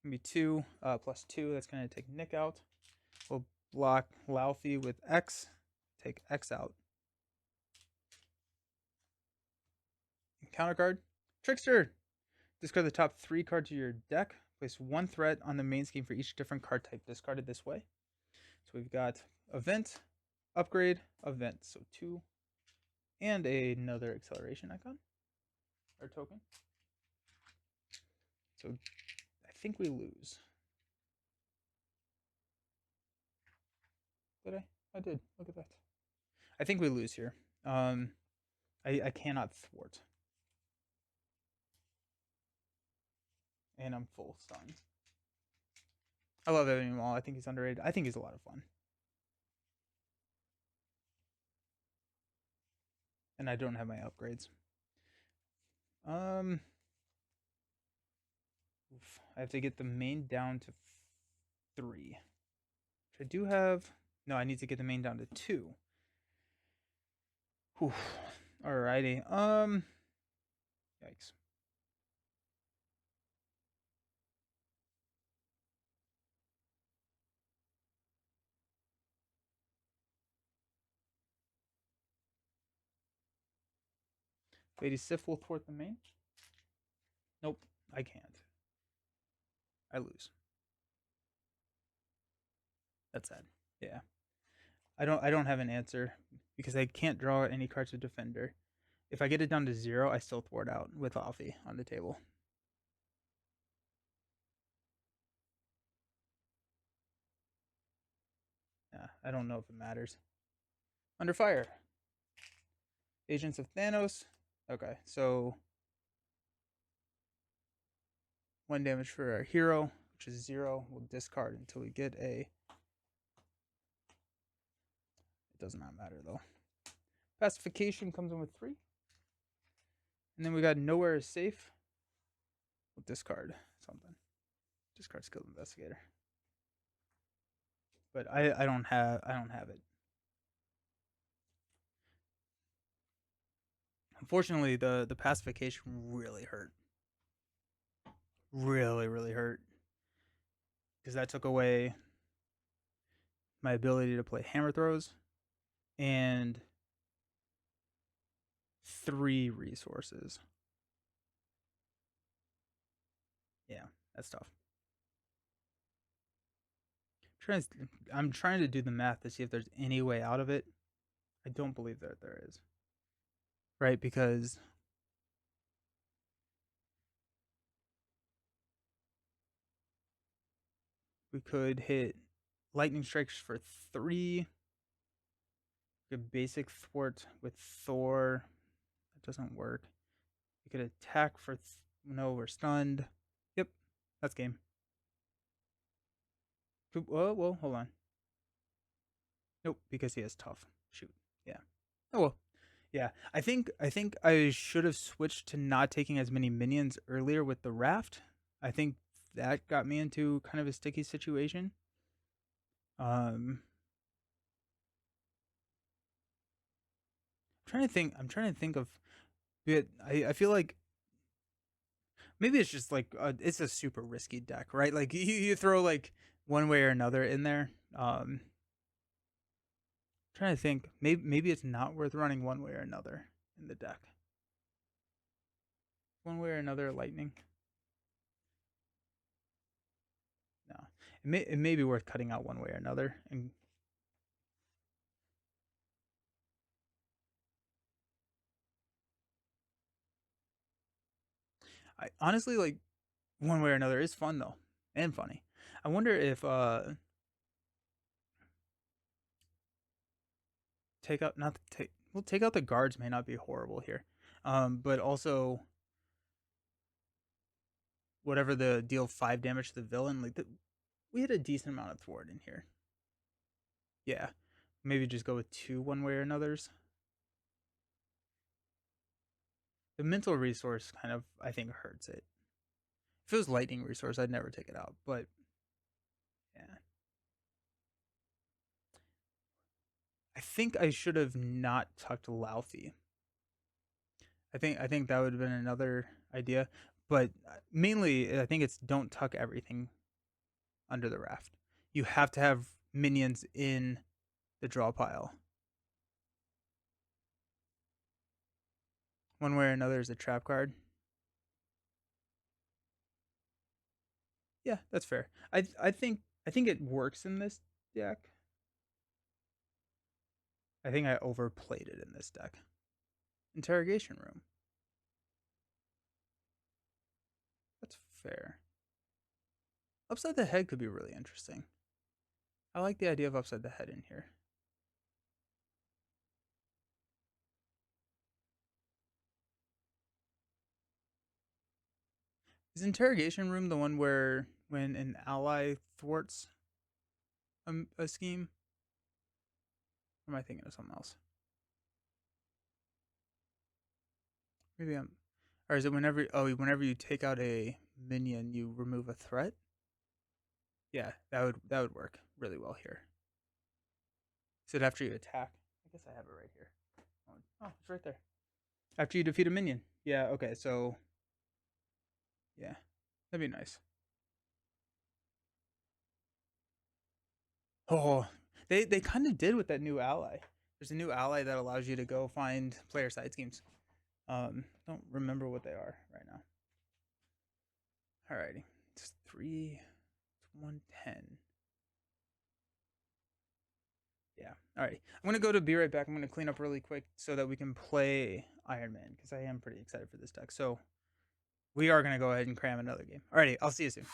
Gonna be 2 plus 2. That's gonna take Nick out. We'll block Laufey with X. Take X out. Counter card. Trickster. Discard the top 3 cards of your deck. Place 1 threat on the main scheme for each different card type discarded this way. So we've got Event, Upgrade, Event. So 2. And another acceleration icon. Or token. So I think we lose. Did I? I did. Look at that. I think we lose here. I cannot thwart. And I'm full stun. I love Ebony Maul. I think he's underrated. I think he's a lot of fun. And I don't have my upgrades. I have to get the main down to 3. Which I do have. No, I need to get the main down to 2. Whew. Alrighty. Yikes. Lady Sif will thwart the main. Nope, I can't. I lose. That's sad. Yeah. I don't have an answer because I can't draw any cards with Defender. If I get it down to 0, I still thwart out with Offie on the table. Yeah, I don't know if it matters. Under Fire. Agents of Thanos. Okay, so 1 damage for our hero, which is 0. We'll discard until we get a... It does not matter, though. Pacification comes in with 3. And then we got Nowhere is Safe. We'll discard something. Discard Skilled Investigator. But I don't have it. Unfortunately, the pacification really hurt. Really hurt. Because that took away my ability to play hammer throws and 3 resources. Yeah, that's tough. I'm trying to do the math to see if there's any way out of it. I don't believe that there is. Right, because we could hit lightning strikes for 3. We could basic thwart with Thor. That doesn't work. We could attack for no, we're stunned. Yep, that's game. Well, hold on. Nope, because he has tough. Shoot. Yeah. Oh well. Yeah. I think I should have switched to not taking as many minions earlier with the raft. I think that got me into kind of a sticky situation. I'm trying to think of it. I feel like maybe it's just like it's a super risky deck, right? Like you throw like one way or another in there. Trying to think, maybe it's not worth running one way or another in the deck. One way or another, lightning. No, it may be worth cutting out one way or another. And I honestly like one way or another is fun though, and funny. I wonder if take out not take well take out the guards may not be horrible here, but also whatever the deal 5 damage to the villain, like we had a decent amount of thwart in here. Yeah, maybe just go with 2 one way or another's. The mental resource kind of I think hurts it. If it was lightning resource, I'd never take it out, but yeah. I think I should have not tucked Laufey. I think that would have been another idea, but mainly I think it's don't tuck everything under the raft. You have to have minions in the draw pile. One way or another is a trap card. Yeah, that's fair. I think it works in this deck. I think I overplayed it in this deck. Interrogation room. That's fair. Upside the head could be really interesting. I like the idea of upside the head in here. Is interrogation room the one where when an ally thwarts a scheme? Or am I thinking of something else? Maybe I'm. Or is it whenever you take out a minion, you remove a threat? Yeah, that would work really well here. Is it after you attack? I guess I have it right here. Oh, it's right there. After you defeat a minion. Yeah. Okay. So yeah, that'd be nice. Oh, they kind of did with that new ally. There's a new ally that allows you to go find player side schemes. Don't remember what they are right now. Alrighty, it's 110. Yeah. Alrighty, I'm gonna go to be right back. I'm gonna clean up really quick so that we can play Iron Man because I am pretty excited for this deck. So we are gonna go ahead and cram another game. Alrighty, I'll see you soon.